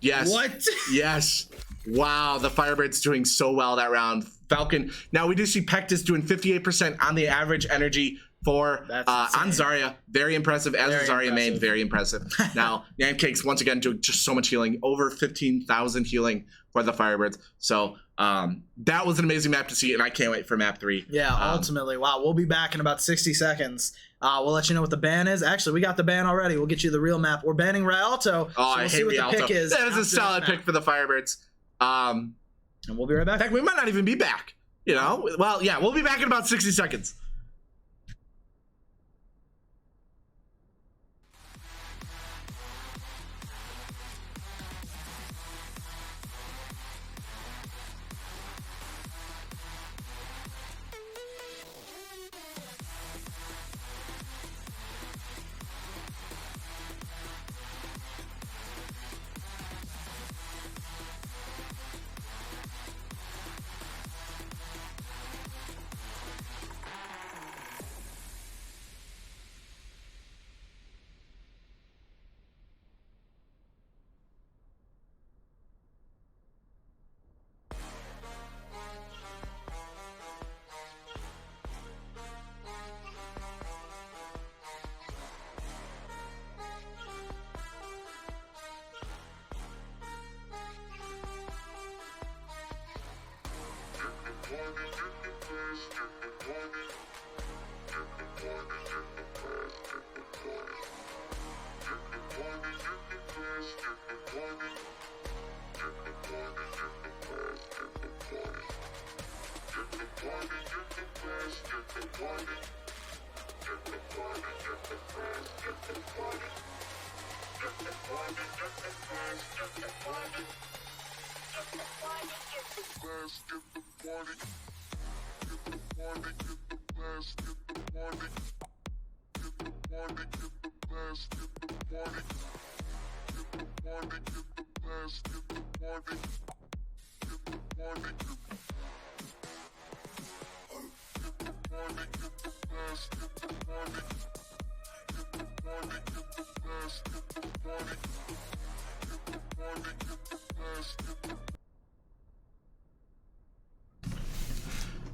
[SPEAKER 2] Yes.
[SPEAKER 4] What?
[SPEAKER 2] Yes. Wow, the Firebirds doing so well that round. Falcon. Now we do see Pectus doing 58% on the average energy for on Zarya. Very impressive. As a Zarya main, very impressive. Now NECC once again doing just so much healing, over 15,000 healing for the Firebirds. So that was an amazing map to see, and I can't wait for map 3.
[SPEAKER 4] Yeah, ultimately. Wow, we'll be back in about 60 seconds. We'll let you know what the ban is. Actually, we got the ban already. We'll get you the real map. We're banning Rialto.
[SPEAKER 2] Oh, so I hate Rialto. The pick is. That is a solid pick for the Firebirds.
[SPEAKER 4] And we'll be right back.
[SPEAKER 2] In fact, we might not even be back. You know? Well, yeah, we'll be back in about 60 seconds.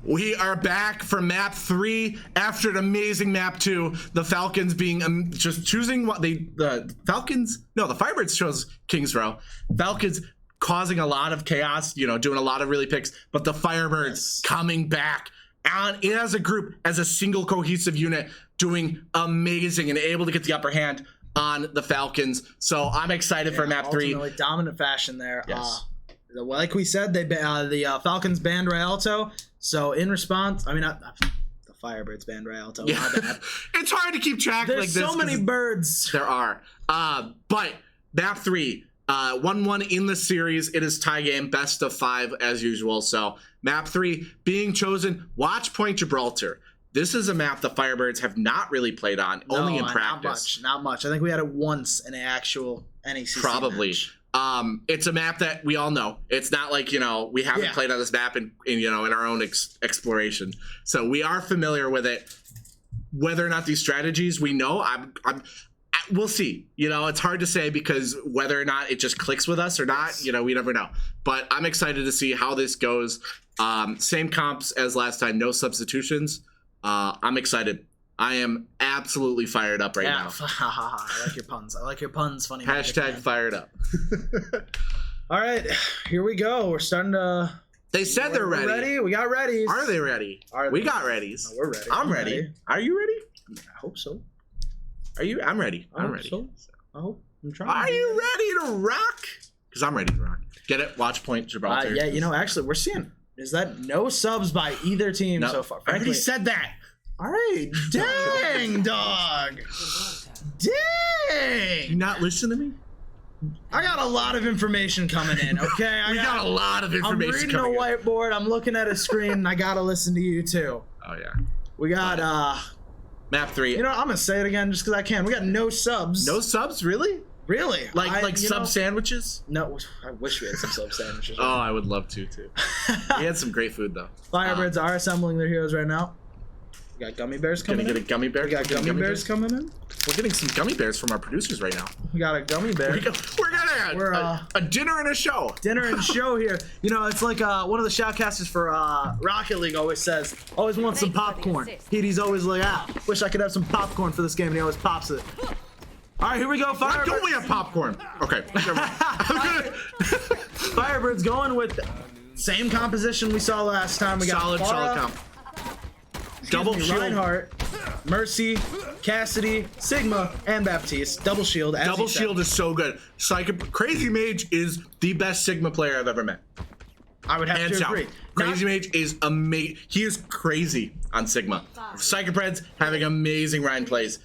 [SPEAKER 2] We are back for map 3 after an amazing map 2. The Falcons being just choosing what the Firebirds chose Kings Row. Falcons causing a lot of chaos, you know, doing a lot of really picks, but the Firebirds coming back and as a group, as a single cohesive unit, doing amazing and able to get the upper hand on the Falcons. So I'm excited for map 3.
[SPEAKER 4] Ultimately dominant fashion there.
[SPEAKER 2] Yes.
[SPEAKER 4] Like we said, the Falcons banned Rialto. So in response, I mean, not the Firebirds banned Rialto.
[SPEAKER 2] Yeah.
[SPEAKER 4] My bad.
[SPEAKER 2] It's hard to keep track.
[SPEAKER 4] There's
[SPEAKER 2] like this
[SPEAKER 4] so many birds.
[SPEAKER 2] There are. But map 3, 1-1 in the series. It is tie game, best of 5 as usual. So map 3 being chosen. Watch Point Gibraltar. This is a map the Firebirds have not really played on, only in practice.
[SPEAKER 4] Not much. I think we had it once in an actual NECC
[SPEAKER 2] Probably.
[SPEAKER 4] match.
[SPEAKER 2] It's a map that we all know. It's not like, you know, we haven't played on this map in you know, in our own exploration. So we are familiar with it. Whether or not these strategies we know, we'll see. You know, it's hard to say because whether or not it just clicks with us or not, you know, we never know. But I'm excited to see how this goes. Same comps as last time, no substitutions. I'm excited. I am absolutely fired up right now.
[SPEAKER 4] I like your puns. I like your puns. Funny.
[SPEAKER 2] Hashtag fired up.
[SPEAKER 4] All right, here we go. We're starting to.
[SPEAKER 2] They said they're ready.
[SPEAKER 4] Ready? We got readies.
[SPEAKER 2] Are they ready? We got readies.
[SPEAKER 4] No, we're ready.
[SPEAKER 2] I'm ready. Are you ready?
[SPEAKER 4] I hope so.
[SPEAKER 2] Are you? I'm ready. I'm ready.
[SPEAKER 4] So. I hope. I'm trying.
[SPEAKER 2] Are you ready to rock? Because I'm ready to rock. Get it? Watch Point Gibraltar.
[SPEAKER 4] Yeah, you know, actually, we're seeing. Is that no subs by either team so far?
[SPEAKER 2] I already said that.
[SPEAKER 4] All right. Dang, dog. Dang.
[SPEAKER 2] You not listen to me?
[SPEAKER 4] I got a lot of information coming in, okay?
[SPEAKER 2] We got a lot of information
[SPEAKER 4] I'm reading
[SPEAKER 2] coming
[SPEAKER 4] a whiteboard. I'm looking at a screen, and I got to listen to you, too.
[SPEAKER 2] Oh, yeah.
[SPEAKER 4] We got,
[SPEAKER 2] map 3.
[SPEAKER 4] You know, I'm going to say it again just because I can. We got no subs.
[SPEAKER 2] No subs? Really?
[SPEAKER 4] Really?
[SPEAKER 2] Like sub sandwiches?
[SPEAKER 4] No, I wish we had some sub sandwiches.
[SPEAKER 2] Oh, I would love to, too. We had some great food, though.
[SPEAKER 4] Firebirds are assembling their heroes right now. We got gummy bears coming in.
[SPEAKER 2] Gonna get a gummy bear?
[SPEAKER 4] We got gummy bears coming in.
[SPEAKER 2] We're getting some gummy bears from our producers right now.
[SPEAKER 4] We got a gummy bear.
[SPEAKER 2] We're gonna a dinner and a show.
[SPEAKER 4] Dinner and show here. You know, it's like one of the shoutcasters for Rocket League always says, always want some popcorn. He's always like, wish I could have some popcorn for this game, and he always pops it. All right, here we go.
[SPEAKER 2] Why don't we have popcorn? Okay.
[SPEAKER 4] Firebirds going with same composition we saw last time. We got
[SPEAKER 2] solid comp. Double shield.
[SPEAKER 4] Reinhardt, Mercy, Cassidy, Sigma, and Baptiste. Double shield.
[SPEAKER 2] Double shield is so good. Crazy Mage is the best Sigma player I've ever met.
[SPEAKER 4] I would have to agree.
[SPEAKER 2] Crazy Mage is amazing. He is crazy on Sigma. Psychopreds having amazing Ryan plays.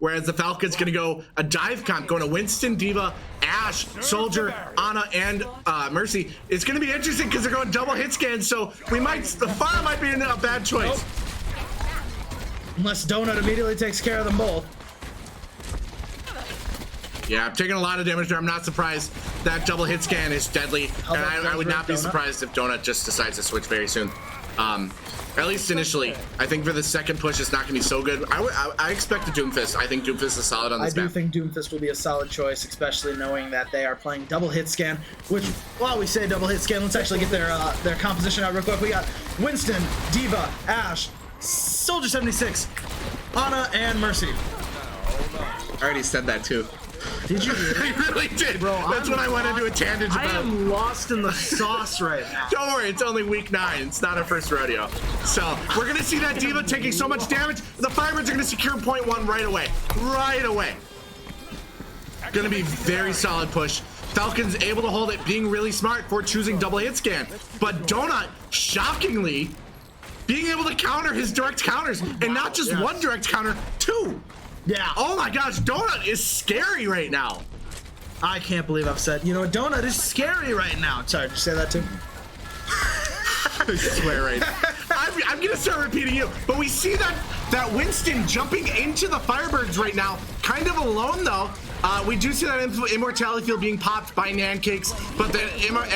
[SPEAKER 2] Whereas the Falcons gonna go a dive comp, going to Winston, Diva, Ashe, Soldier, Ana, and Mercy. It's gonna be interesting because they're going double hit scan, so the Fire might be a bad choice.
[SPEAKER 4] Nope. Unless Donut immediately takes care of them both.
[SPEAKER 2] Yeah, I'm taking a lot of damage there. I'm not surprised that double hit scan is deadly, and I would not be surprised if Donut just decides to switch very soon. At least initially. I think for the second push, it's not going to be so good. I expect a Doomfist. I think Doomfist is solid on this map.
[SPEAKER 4] I do think Doomfist will be a solid choice, especially knowing that they are playing double hit scan, which, while we say double hit scan, let's actually get their composition out real quick. We got Winston, Diva, Ashe, Soldier 76, Ana, and Mercy.
[SPEAKER 2] I already said that too.
[SPEAKER 4] Did you really?
[SPEAKER 2] I really did.
[SPEAKER 4] Bro,
[SPEAKER 2] That's what I went into a tangent
[SPEAKER 4] I
[SPEAKER 2] about.
[SPEAKER 4] am lost in the sauce right now.
[SPEAKER 2] Don't worry, it's only week 9. It's not our first rodeo. So we're gonna see that D.Va taking so much damage. The Firebirds are gonna secure point 1 right away. Right away. Gonna be very solid push. Falcons able to hold it, being really smart for choosing double hit scan. But Donut, shockingly, being able to counter his direct counters, and not just one direct counter, 2.
[SPEAKER 4] Yeah.
[SPEAKER 2] Oh my gosh, Donut is scary right now.
[SPEAKER 4] I can't believe I've said, you know, Donut is scary right now. Sorry, did you say that too?
[SPEAKER 2] I swear right now. I'm gonna start repeating you, but we see that Winston jumping into the Firebirds right now, kind of alone though. We do see that immortality field being popped by Nancakes, but the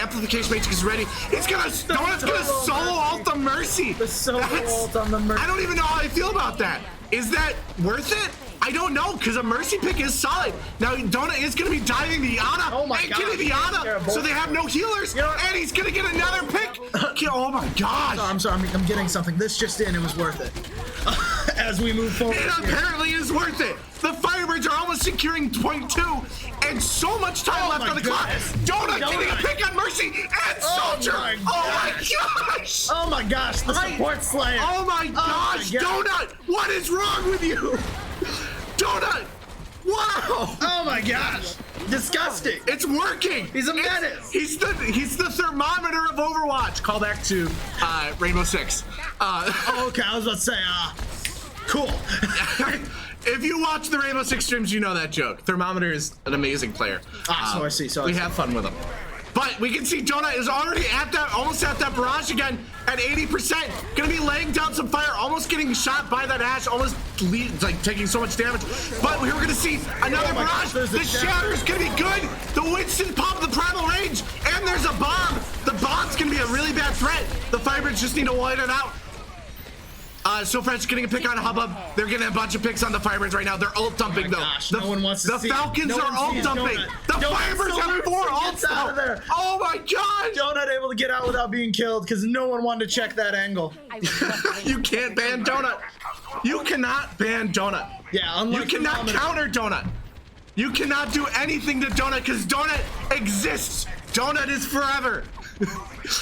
[SPEAKER 2] amplification matrix is ready. Donut's gonna solo ult the Mercy.
[SPEAKER 4] The solo ult on the Mercy.
[SPEAKER 2] I don't even know how I feel about that. Is that worth it? I don't know, because a Mercy pick is solid. Now, Donut is going to be diving the Ana and getting the Ana, so they have no healers, and he's going to get another pick. Oh my gosh.
[SPEAKER 4] I'm sorry, I'm getting something. This just in, it was worth it. As we move forward.
[SPEAKER 2] It apparently is worth it. The Firebirds are almost securing point 2, and so much time left on the clock. Donut getting a pick on Mercy and Soldier. Oh my gosh.
[SPEAKER 4] Oh my gosh, the support slayer.
[SPEAKER 2] Oh my gosh, Donut, what is wrong with you? Donut! Wow!
[SPEAKER 4] Oh my gosh! Disgusting!
[SPEAKER 2] It's working!
[SPEAKER 4] He's a menace!
[SPEAKER 2] He's the thermometer of Overwatch. Call back to Rainbow Six.
[SPEAKER 4] Oh, okay, I was about to say, cool.
[SPEAKER 2] If you watch the Rainbow Six streams, you know that joke. Thermometer is an amazing player.
[SPEAKER 4] So I see.
[SPEAKER 2] We have fun with him. But we can see Donut is already almost at that barrage again at 80%. Gonna be laying down some fire, almost getting shot by that Ashe, almost taking so much damage. But we're gonna see another barrage. The shatter is gonna be good. The Winston pop the primal range, and there's a bomb. The bomb's gonna be a really bad threat. The Firebirds just need to wait it out. So French getting a pick on Hubbub. They're getting a bunch of picks on the Firebirds right now. They're ult dumping though.
[SPEAKER 4] No one wants to
[SPEAKER 2] the
[SPEAKER 4] see.
[SPEAKER 2] Falcons are ult dumping. The Firebirds have 4 ults
[SPEAKER 4] out of there.
[SPEAKER 2] Oh my god!
[SPEAKER 4] Donut able to get out without being killed because no one wanted to check that angle.
[SPEAKER 2] You can't ban Donut. You cannot ban Donut.
[SPEAKER 4] Yeah,
[SPEAKER 2] you cannot counter Donut. You cannot do anything to Donut because Donut exists. Donut is forever.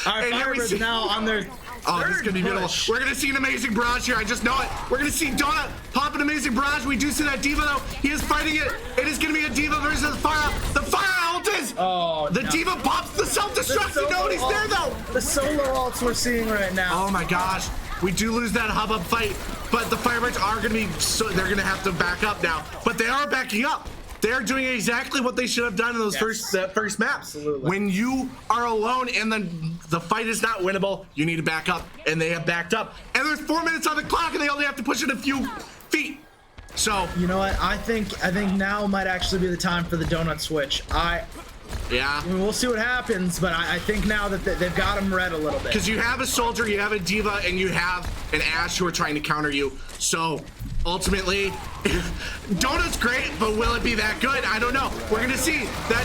[SPEAKER 4] Our Firebirds now on their
[SPEAKER 2] Oh, this is going to be beautiful. We're going to see an amazing barrage here. I just know it. We're going to see Donut pop an amazing barrage. We do see that D.Va, though. He is fighting it. It is going to be a D.Va versus Fire. The Fire ult is. Oh, the D.Va pops the self-destruct. Nobody's there, though.
[SPEAKER 4] The solo ults we're seeing right now.
[SPEAKER 2] Oh, my gosh. We do lose that Hubbub fight, but the Firebirds are going to be, they're going to have to back up now. But they are backing up. They're doing exactly what they should have done in those first maps.
[SPEAKER 4] Absolutely.
[SPEAKER 2] When you are alone and then the fight is not winnable, you need to back up, and they have backed up. And there's 4 minutes on the clock, and they only have to push it a few feet. So
[SPEAKER 4] you know what? I think now might actually be the time for the Donut switch.
[SPEAKER 2] Yeah.
[SPEAKER 4] I mean, we'll see what happens, but I think now that they've got him read a little bit.
[SPEAKER 2] Because you have a Soldier, you have a D.Va, and you have an Ashe who are trying to counter you. So ultimately, Donut's great, but will it be that good? I don't know. We're gonna see that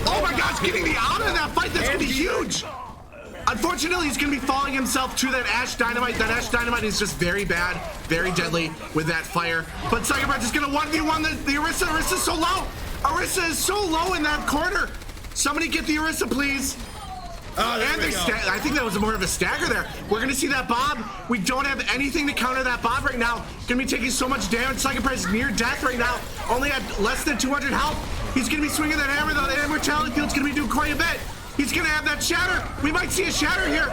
[SPEAKER 2] oh my gosh, getting the out of that fight, that's gonna be huge. Unfortunately, he's gonna be falling himself to that Ashe Dynamite. That Ashe Dynamite is just very bad, very deadly with that fire. But Firebirds is gonna 1v1 the Orisa. Orisa's so low. Orisa is so low in that corner. Somebody get the Orisa, please.
[SPEAKER 4] Oh,
[SPEAKER 2] and I think that was more of a stagger there. We're gonna see that Bob. We don't have anything to counter that Bob right now. Gonna be taking so much damage. Psychopath is near death right now. Only at less than 200 health. He's gonna be swinging that hammer though. The immortality field's gonna be doing quite a bit. He's gonna have that shatter. We might see a shatter here.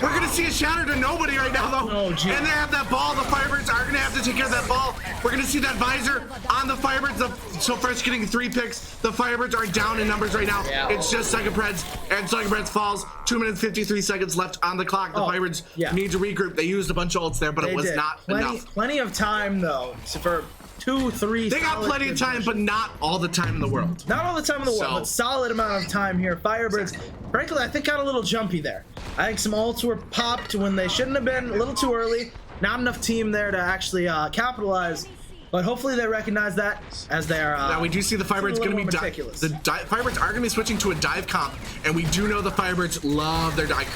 [SPEAKER 2] We're gonna see a shatter to nobody right now though.
[SPEAKER 4] Oh, geez.
[SPEAKER 2] And they have that ball. The Firebirds are gonna have to take care of that ball. We're gonna see that visor on the Firebirds. So Fresh getting 3 picks. The Firebirds are down in numbers right now. Yeah. It's just Psychopreds, and Psychopreds falls. 2 minutes 53 seconds left on the clock. The Firebirds need to regroup. They used a bunch of ults there, but it was not enough.
[SPEAKER 4] Plenty of time though. So for 2, 3.
[SPEAKER 2] They got plenty of time, but not all the time in the world.
[SPEAKER 4] Not all the time in the world, but solid amount of time here. Firebirds, frankly, I think got a little jumpy there. I think some ults were popped when they shouldn't have been, a little too early. Not enough team there to actually capitalize. But hopefully they recognize that as they are.
[SPEAKER 2] Now we do see the Firebirds going to be Firebirds are going to be switching to a dive comp, and we do know the Firebirds love their dive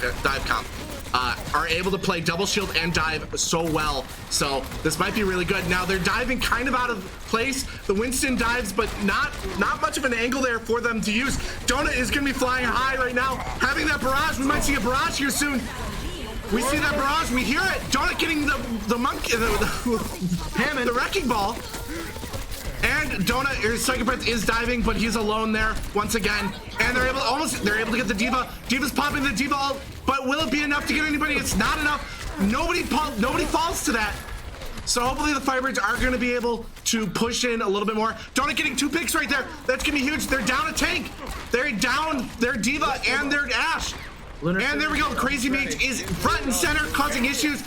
[SPEAKER 2] comp. are able to play double shield and dive so well. So this might be really good. Now they're diving kind of out of place. The Winston dives, but not much of an angle there for them to use. Donut is going to be flying high right now, having that barrage. We might see a barrage here soon. We see that barrage. We hear it. Donut getting the monkey, the wrecking ball. And Donut, or Psychoprince is diving, but he's alone there once again. And they're able to get the Diva. Diva's popping the Diva ult, but will it be enough to get anybody? It's not enough. Nobody falls to that. So hopefully the Firebirds are going to be able to push in a little bit more. Donut getting 2 picks right there. That's going to be huge. They're down a tank. They're down their Diva and their Ashe. And there we go. Crazy Mage is front and center, causing issues.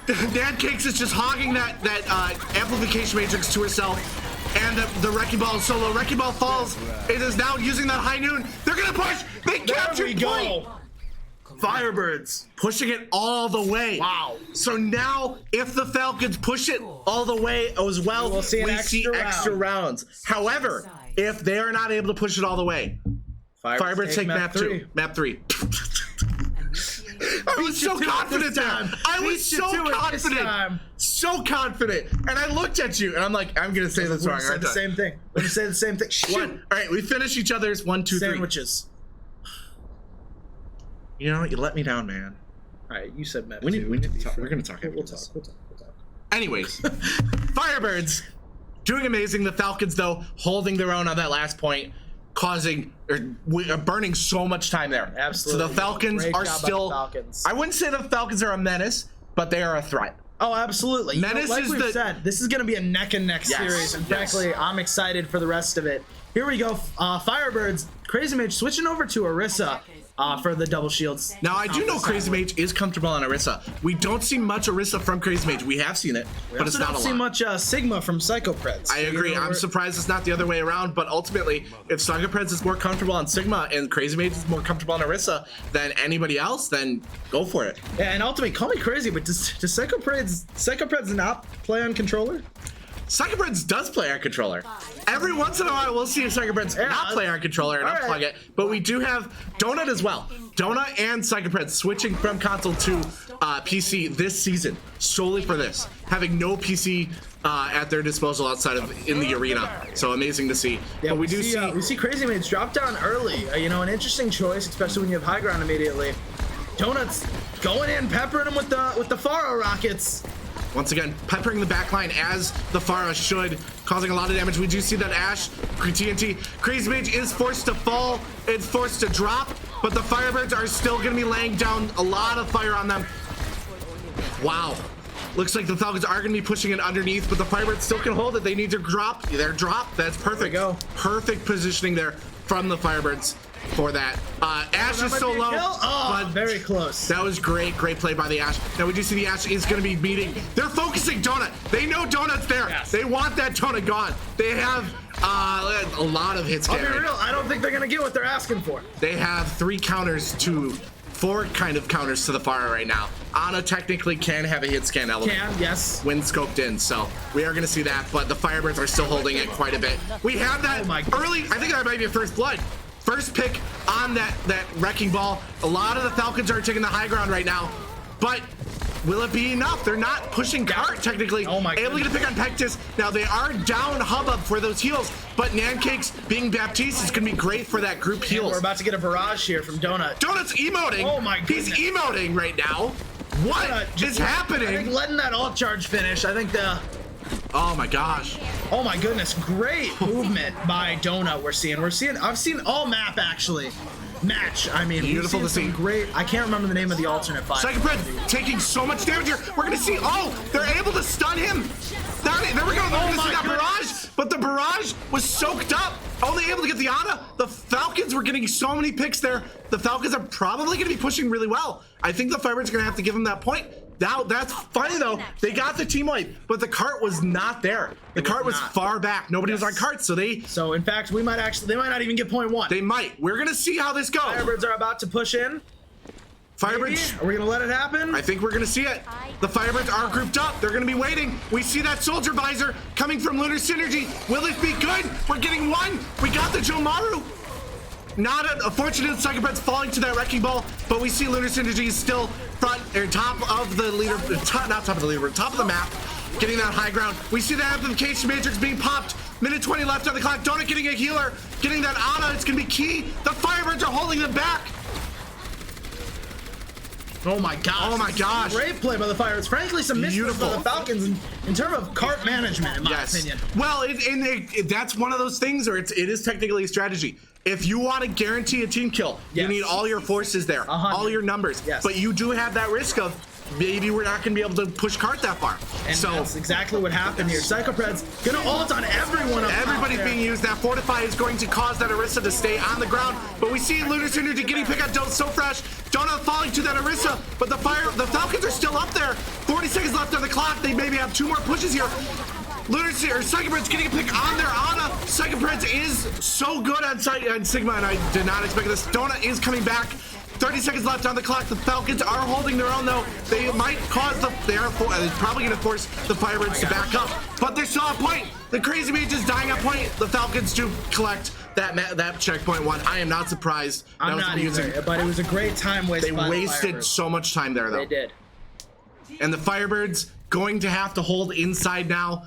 [SPEAKER 2] NECC is just hogging that amplification matrix to herself. And the Wrecking Ball is so low. Wrecking Ball falls. It is now using that high noon. They're going to push. They captured point.
[SPEAKER 4] Firebirds
[SPEAKER 2] pushing it all the way.
[SPEAKER 4] Wow.
[SPEAKER 2] So now, if the Falcons push it all the way as well,
[SPEAKER 4] we'll see
[SPEAKER 2] extra rounds. However, if they are not able to push it all the way, Firebirds take map 2. Map 3. I was so confident there. I was so confident. So confident. And I looked at you and I'm like, I'm going to say this wrong.
[SPEAKER 4] We're going to say the same thing.
[SPEAKER 2] All right, we finish each other's 1, 2, 3.
[SPEAKER 4] Sandwiches.
[SPEAKER 2] You know, you let me down, man.
[SPEAKER 4] All right, you said map 2.
[SPEAKER 2] We need to talk. We're going to talk.
[SPEAKER 4] We'll talk.
[SPEAKER 2] Anyways, Firebirds doing amazing. The Falcons, though, holding their own on that last point, causing or burning so much time there.
[SPEAKER 4] Absolutely.
[SPEAKER 2] So the Falcons are still. I wouldn't say the Falcons are a menace, but they are a threat.
[SPEAKER 4] Oh, absolutely.
[SPEAKER 2] Menace
[SPEAKER 4] like we've
[SPEAKER 2] said,
[SPEAKER 4] this is going to be a neck and neck series, and frankly, I'm excited for the rest of it. Here we go. Firebirds, Crazy Mage switching over to Orisa. For the double shields.
[SPEAKER 2] Now, I do know Crazy Mage is comfortable on Orisa. We don't see much Orisa from Crazy Mage. We have seen it, but it's not a lot.
[SPEAKER 4] We don't see much Sigma from Psychoprince.
[SPEAKER 2] I agree. I'm surprised it's not the other way around, but ultimately, if Psychoprince is more comfortable on Sigma and Crazy Mage is more comfortable on Orisa than anybody else, then go for it.
[SPEAKER 4] Yeah, and ultimately, call me crazy, but does Psychoprince not play on controller?
[SPEAKER 2] Psychoprince does play on controller. Every once in a while, we'll see a Psychoprince not play on controller and unplug it. But we do have Donut as well. Donut and Psychoprince switching from console to PC this season solely for this, having no PC at their disposal outside of in the arena. So amazing to see.
[SPEAKER 4] Yeah,
[SPEAKER 2] but
[SPEAKER 4] we see Crazy Mage drop down early. You know, an interesting choice, especially when you have high ground immediately. Donut's going in, peppering him with the Pharaoh rockets.
[SPEAKER 2] Once again, peppering the backline as the Pharah should, causing a lot of damage. We do see that Ashe, TNT, Crazy Mage is forced to fall, it's forced to drop, but the Firebirds are still going to be laying down a lot of fire on them. Wow. Looks like the Falcons are going to be pushing it underneath, but the Firebirds still can hold it. They need to drop. They're dropped. That's perfect.
[SPEAKER 4] Go.
[SPEAKER 2] Perfect positioning there from the Firebirds for that. Ashe is so low, but
[SPEAKER 4] very close.
[SPEAKER 2] That was great play by the Ashe. Now we do see the Ashe is going to be meeting. They're focusing Donut. They know Donut's there.
[SPEAKER 4] Yes.
[SPEAKER 2] They want that Donut gone. They have a lot of hits.
[SPEAKER 4] I'll be real. I don't think they're going to get what they're asking for.
[SPEAKER 2] They have 4 kind of counters to the Pharah right now. Ana technically can have a hit scan element.
[SPEAKER 4] Yes.
[SPEAKER 2] When scoped in, so we are going to see that, but the Firebirds are still holding it quite a bit. We have that early. I think that might be a first blood. First pick on that wrecking ball. A lot of the Falcons are taking the high ground right now, but will it be enough? They're not pushing Cart technically.
[SPEAKER 4] Oh my
[SPEAKER 2] Able to get a pick on Pectus. Now they are down Hubbub for those heals, but NECC being Baptiste is going to be great for that group heals.
[SPEAKER 4] We're about to get a barrage here from Donut.
[SPEAKER 2] Donut's emoting.
[SPEAKER 4] Oh my goodness.
[SPEAKER 2] He's emoting right now. What is happening?
[SPEAKER 4] I think letting that ult charge finish. I think the.
[SPEAKER 2] Oh my gosh.
[SPEAKER 4] Oh my goodness. Great movement by Donut. We're seeing. I've seen all map actually. Match. I mean,
[SPEAKER 2] beautiful to see.
[SPEAKER 4] Great. I can't remember the name of the alternate five.
[SPEAKER 2] Psychoprince taking so much damage here. We're gonna see. Oh, they're able to stun him. There we go. They're gonna see that barrage, but the barrage was soaked up. Only able to get the Ana. The Falcons were getting so many picks there. The Falcons are probably gonna be pushing really well. I think the Firebirds are gonna have to give them that point. Now that's funny though. They got the team wipe, but the cart was not there. The cart was far back. Nobody was on cart, so they.
[SPEAKER 4] So in fact, they might not even get point 1.
[SPEAKER 2] They might. We're gonna see how this goes.
[SPEAKER 4] Firebirds are about to push in.
[SPEAKER 2] Firebirds.
[SPEAKER 4] Maybe? Are we gonna let it happen?
[SPEAKER 2] I think we're gonna see it. The Firebirds are grouped up. They're gonna be waiting. We see that soldier visor coming from Lunar Synergy. Will it be good? We're getting one. We got the Jomaru. Not unfortunate, Psychopath's falling to that wrecking ball, but we see Lunar Synergy is still front or top of the leader, not top of the leaderboard, top of the map, getting that high ground. We see the amplification matrix being popped. Minute 20 left on the clock. Donut getting a healer, getting that Ana. It's gonna be key. The Firebirds are holding them back.
[SPEAKER 4] Oh my gosh.
[SPEAKER 2] Oh my gosh.
[SPEAKER 4] Great play by the Firebirds. Frankly, some misses by the Falcons in terms of cart management, in my opinion.
[SPEAKER 2] Well, that's one of those things where it is technically a strategy. If you want to guarantee a team kill, you need all your forces there, all your numbers.
[SPEAKER 4] Yes.
[SPEAKER 2] But you do have that risk of maybe we're not going to be able to push cart that far.
[SPEAKER 4] And
[SPEAKER 2] so
[SPEAKER 4] that's exactly what happened here. Psychopred's going to ult on everyone.
[SPEAKER 2] Everybody's being used. That Fortify is going to cause that Orisa to stay on the ground. But we see Lunar Synergy getting picked up. So fresh. Donut falling to that Orisa. But the Falcons are still up there. 40 seconds left on the clock. They maybe have 2 more pushes here. Psychopred's getting a pick on their Ana. Psychopred's is so good on Sigma, and I did not expect this. Donut is coming back. 30 seconds left on the clock. The Falcons are holding their own, though. They might cause they're probably going to force the Firebirds to back up, but they're still at point. The Crazy Mage is dying at point. The Falcons do collect that checkpoint 1. I am not surprised.
[SPEAKER 4] I'm not either, but it was a great time waste.
[SPEAKER 2] They wasted so much time there, though.
[SPEAKER 4] They did.
[SPEAKER 2] And the Firebirds going to have to hold inside now.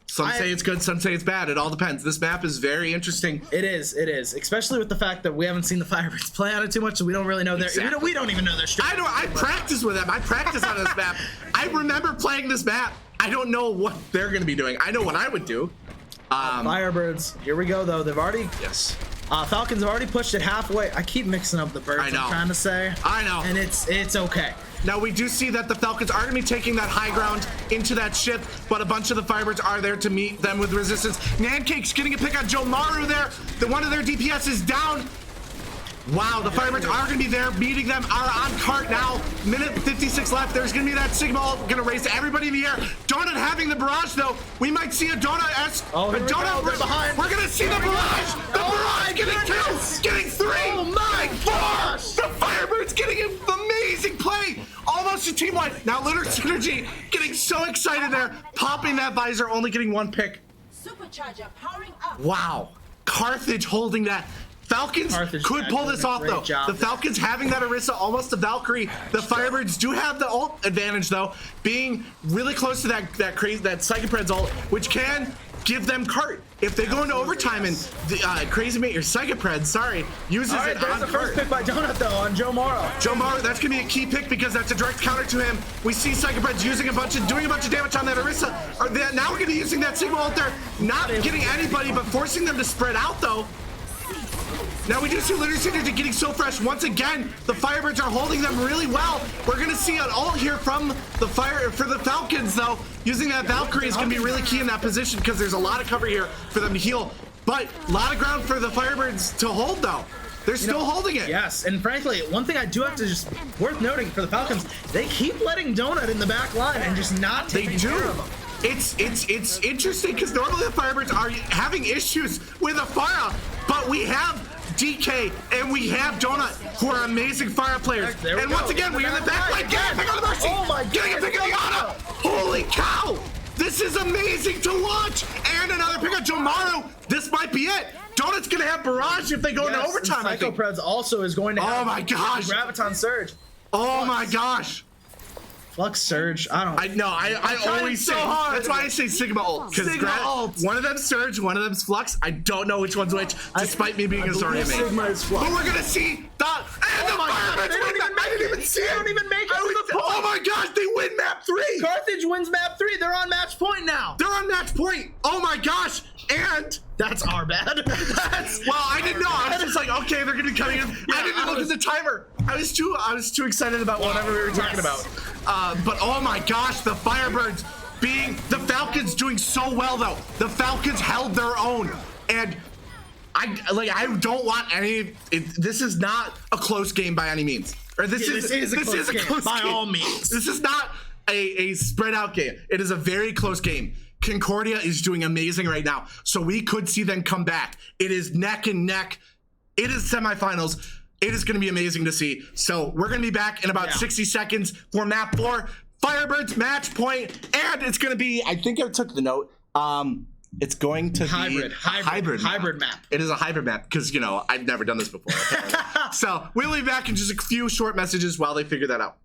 [SPEAKER 2] Some say it's good, some say it's bad. It all depends. This map is very interesting.
[SPEAKER 4] It is, especially with the fact that we haven't seen the Firebirds play on it too much, so we don't really know their. We don't even know their strategy.
[SPEAKER 2] I practice with them. I practice on this map. I remember playing this map. I don't know what they're going to be doing. I know what I would do.
[SPEAKER 4] Firebirds. Here we go, though. They've already.
[SPEAKER 2] Yes.
[SPEAKER 4] Falcons have already pushed it halfway. I keep mixing up the birds.
[SPEAKER 2] I know.
[SPEAKER 4] I'm trying to say.
[SPEAKER 2] I know.
[SPEAKER 4] And it's okay.
[SPEAKER 2] Now we do see that the Falcons are going to be taking that high ground into that ship, but a bunch of the Firebirds are there to meet them with resistance. NECC's getting a pick on Joe Maru there. One of their DPS is down. Wow, the Firebirds are going to be there, meeting them, are on cart now. Minute 56 left. There's going to be that Sigma ult, going to race everybody in the air. Donut having the barrage, though. We might see a Donut-esque.
[SPEAKER 4] Oh, here we go. They're behind.
[SPEAKER 2] We're going to see the barrage. The barrage getting 2, getting 3.
[SPEAKER 4] Oh my gosh.
[SPEAKER 2] The Firebirds getting an amazing play. Almost a team wipe. Now Lunar Synergy getting so excited there, popping that visor, only getting 1 pick.
[SPEAKER 7] Supercharger powering up.
[SPEAKER 2] Wow. Carthage holding that. Falcons could pull this off, though. The Falcons having that Orisa, almost a Valkyrie. The Firebirds do have the ult advantage, though, being really close to that Psychopred's ult, which can give them cart. If they go into overtime and the Crazy Mate or Psychopred, uses it
[SPEAKER 4] there's
[SPEAKER 2] on
[SPEAKER 4] the first pick by Donut, though, on Joe Morrow.
[SPEAKER 2] Joe Morrow, that's gonna be a key pick because that's a direct counter to him. We see Psychopred's doing a bunch of damage on that Orisa. Now we're gonna be using that Sigma ult there, not getting anybody, but forcing them to spread out, though. Now we do see Lunar Synergy getting so fresh. Once again, the Firebirds are holding them really well. We're gonna see an ult here from the Falcons, though. Using that Valkyrie is gonna be really key in that position because there's a lot of cover here for them to heal. But a lot of ground for the Firebirds to hold, though. They're still holding it.
[SPEAKER 4] Yes, and frankly, one thing I do have to just worth noting for the Falcons, they keep letting Donut in the back line and just not taking care of them.
[SPEAKER 2] It's interesting because normally the Firebirds are having issues with a fire, but we have DK and we have Donut, who are amazing fire players. And once again, we're in the back line. Getting a pick on the Mercy.
[SPEAKER 4] Oh my
[SPEAKER 2] Getting a pick on the Ana. Holy cow! This is amazing to watch. And another pick on Joe Maru. This might be it. Donut's gonna have barrage if they go into overtime.
[SPEAKER 4] Psychopred's also is going to have
[SPEAKER 2] my gosh.
[SPEAKER 4] Graviton Surge.
[SPEAKER 2] Oh my gosh.
[SPEAKER 4] Flux Surge.
[SPEAKER 2] I always say that's why I say Sigma ult. Because one of them's Surge, one of them's Flux. I don't know which one's which, despite me being a Zarya main.
[SPEAKER 4] Sigma is Flux.
[SPEAKER 2] But we're gonna see the Firebirds. I didn't even see it.
[SPEAKER 4] They don't even make it to the point.
[SPEAKER 2] Oh my gosh, they win map 3.
[SPEAKER 4] Carthage wins map 3. They're on match point now.
[SPEAKER 2] They're on match point. Oh my gosh. And
[SPEAKER 4] that's our bad.
[SPEAKER 2] Well, I didn't know. I was just like, okay, they're gonna be coming in. I didn't look at the timer. I was too excited about whatever we were talking about. But oh my gosh, the Firebirds the Falcons doing so well, though. The Falcons held their own, and I don't want any. This is not a close game by any means. Or this is a close game
[SPEAKER 4] by all means.
[SPEAKER 2] This is not a spread out game. It is a very close game. Concordia is doing amazing right now, so we could see them come back. It is neck and neck. It is semifinals. It is going to be amazing to see. So we're going to be back in about 60 seconds for map 4. Firebirds match point, and it's going to be, I think I took the note, It's going to be
[SPEAKER 4] hybrid map.
[SPEAKER 2] It is a hybrid map because, I've never done this before. So we'll be back in just a few short messages while they figure that out.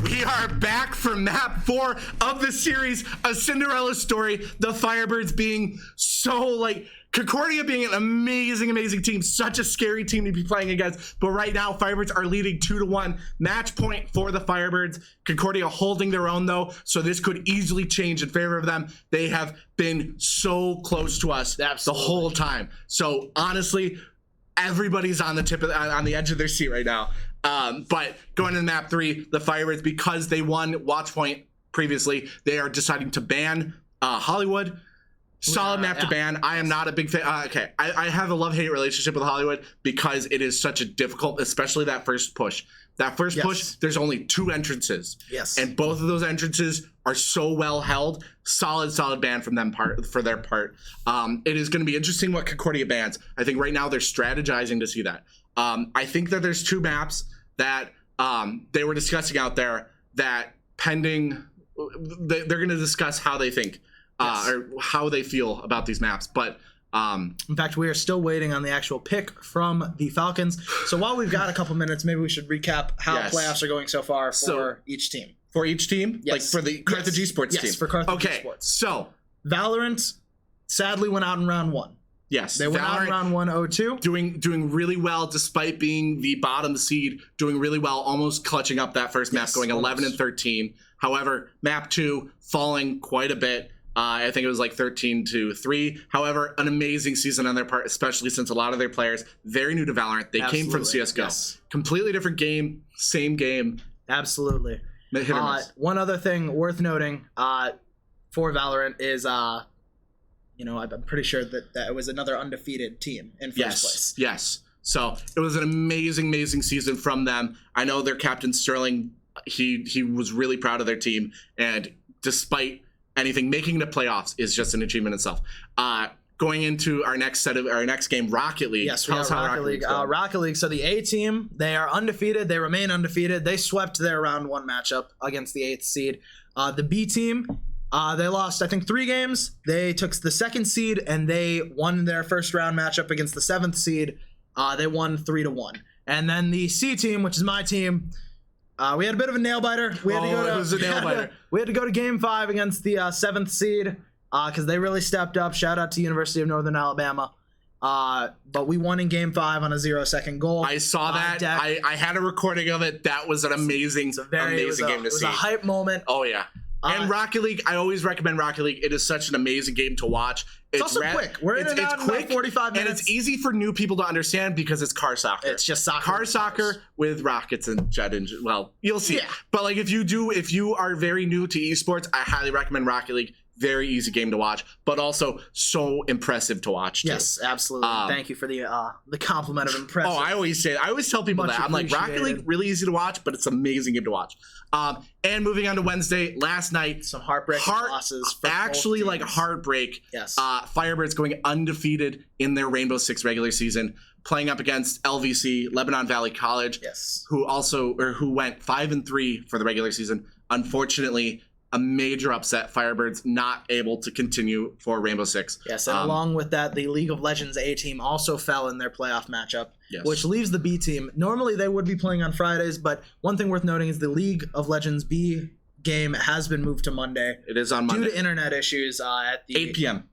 [SPEAKER 2] We are back for map 4 of the series, a Cinderella story. The Firebirds being so Concordia being an amazing team, such a scary team to be playing against. But right now, Firebirds are leading 2-1. Match point for the Firebirds. Concordia holding their own though, so this could easily change in favor of them. They have been so close to us the whole time. So honestly, everybody's on the edge of their seat right now. But going into map 3, the Firebirds, because they won Watch Point previously, they are deciding to ban Hollywood. Solid map to ban. I am not a big fan. I have a love-hate relationship with Hollywood because it is such a difficult, especially that first push. That first push, there's only 2 entrances.
[SPEAKER 4] Yes.
[SPEAKER 2] And both of those entrances are so well held. Solid ban from them for their part. It is going to be interesting what Concordia bans. I think right now they're strategizing to see that. I think that there's 2 maps that they were discussing out there that pending, they're going to discuss how they think or how they feel about these maps. But
[SPEAKER 4] in fact, we are still waiting on the actual pick from the Falcons. So while we've got a couple minutes, maybe we should recap how playoffs are going so far for each team.
[SPEAKER 2] For each team?
[SPEAKER 4] Yes.
[SPEAKER 2] Like for the Carthage Esports team?
[SPEAKER 4] Yes, for Carthage
[SPEAKER 2] Esports.
[SPEAKER 4] Esports.
[SPEAKER 2] So
[SPEAKER 4] Valorant sadly went out in round 1.
[SPEAKER 2] Yes,
[SPEAKER 4] they went out in round 1, 0-2.
[SPEAKER 2] Doing really well despite being the bottom seed, doing really well, almost clutching up that first map, going 11-13. However, map 2 falling quite a bit. I think it was 13-3. However, an amazing season on their part, especially since a lot of their players, very new to Valorant. They came from CSGO. Yes. Completely different game, same game.
[SPEAKER 4] Absolutely. One other thing worth noting for Valorant is, I'm pretty sure that it was another undefeated team in first place.
[SPEAKER 2] Yes. So it was an amazing season from them. I know their captain Sterling, he was really proud of their team, and despite anything, making the playoffs is just an achievement itself. Going into our next game, Rocket League.
[SPEAKER 4] Yes, we got Rocket League. Rocket League. So the A team, they are undefeated. They remain undefeated. They swept their round 1 matchup against the 8th seed. The B team, they lost, I think, 3 games. They took the 2nd seed and they won their first round matchup against the 7th seed. They won 3-1. And then the C team, which is my team, we had a bit of a nail biter. We had to go to game 5 against the 7th seed because they really stepped up. Shout out to University of Northern Alabama. But we won in game 5 on a 0-second goal.
[SPEAKER 2] I saw that. I had a recording of it. That was an amazing game to see.
[SPEAKER 4] It was a hype moment.
[SPEAKER 2] Oh yeah. And Rocket League, I always recommend Rocket League. It is such an amazing game to watch.
[SPEAKER 4] It's also quick. We're in and out in about 45 minutes.
[SPEAKER 2] And it's easy for new people to understand because it's car soccer.
[SPEAKER 4] It's just soccer.
[SPEAKER 2] Car soccer with rockets and jet engine. Well, you'll see.
[SPEAKER 4] Yeah.
[SPEAKER 2] But like if you are very new to esports, I highly recommend Rocket League. Very easy game to watch, but also so impressive to watch too.
[SPEAKER 4] Yes, absolutely. Thank you for the compliment of impressive.
[SPEAKER 2] Oh, I always tell people
[SPEAKER 4] Much
[SPEAKER 2] that. I'm like, Rocket League, really easy to watch, but it's an amazing game to watch. And moving on to Wednesday, last night,
[SPEAKER 4] some heartbreaking losses. For
[SPEAKER 2] actually,
[SPEAKER 4] both
[SPEAKER 2] like
[SPEAKER 4] teams.
[SPEAKER 2] Heartbreak.
[SPEAKER 4] Yes.
[SPEAKER 2] Firebirds going undefeated in their Rainbow Six regular season, playing up against LVC, Lebanon Valley College.
[SPEAKER 4] Yes.
[SPEAKER 2] Who went 5-3 for the regular season. Unfortunately, a major upset. Firebirds not able to continue for Rainbow Six.
[SPEAKER 4] Yes, and along with that, the League of Legends A team also fell in their playoff matchup, which leaves the B team. Normally, they would be playing on Fridays, but one thing worth noting is the League of Legends B game has been moved to Monday.
[SPEAKER 2] It is on Monday
[SPEAKER 4] due to internet issues at the
[SPEAKER 2] 8 p.m.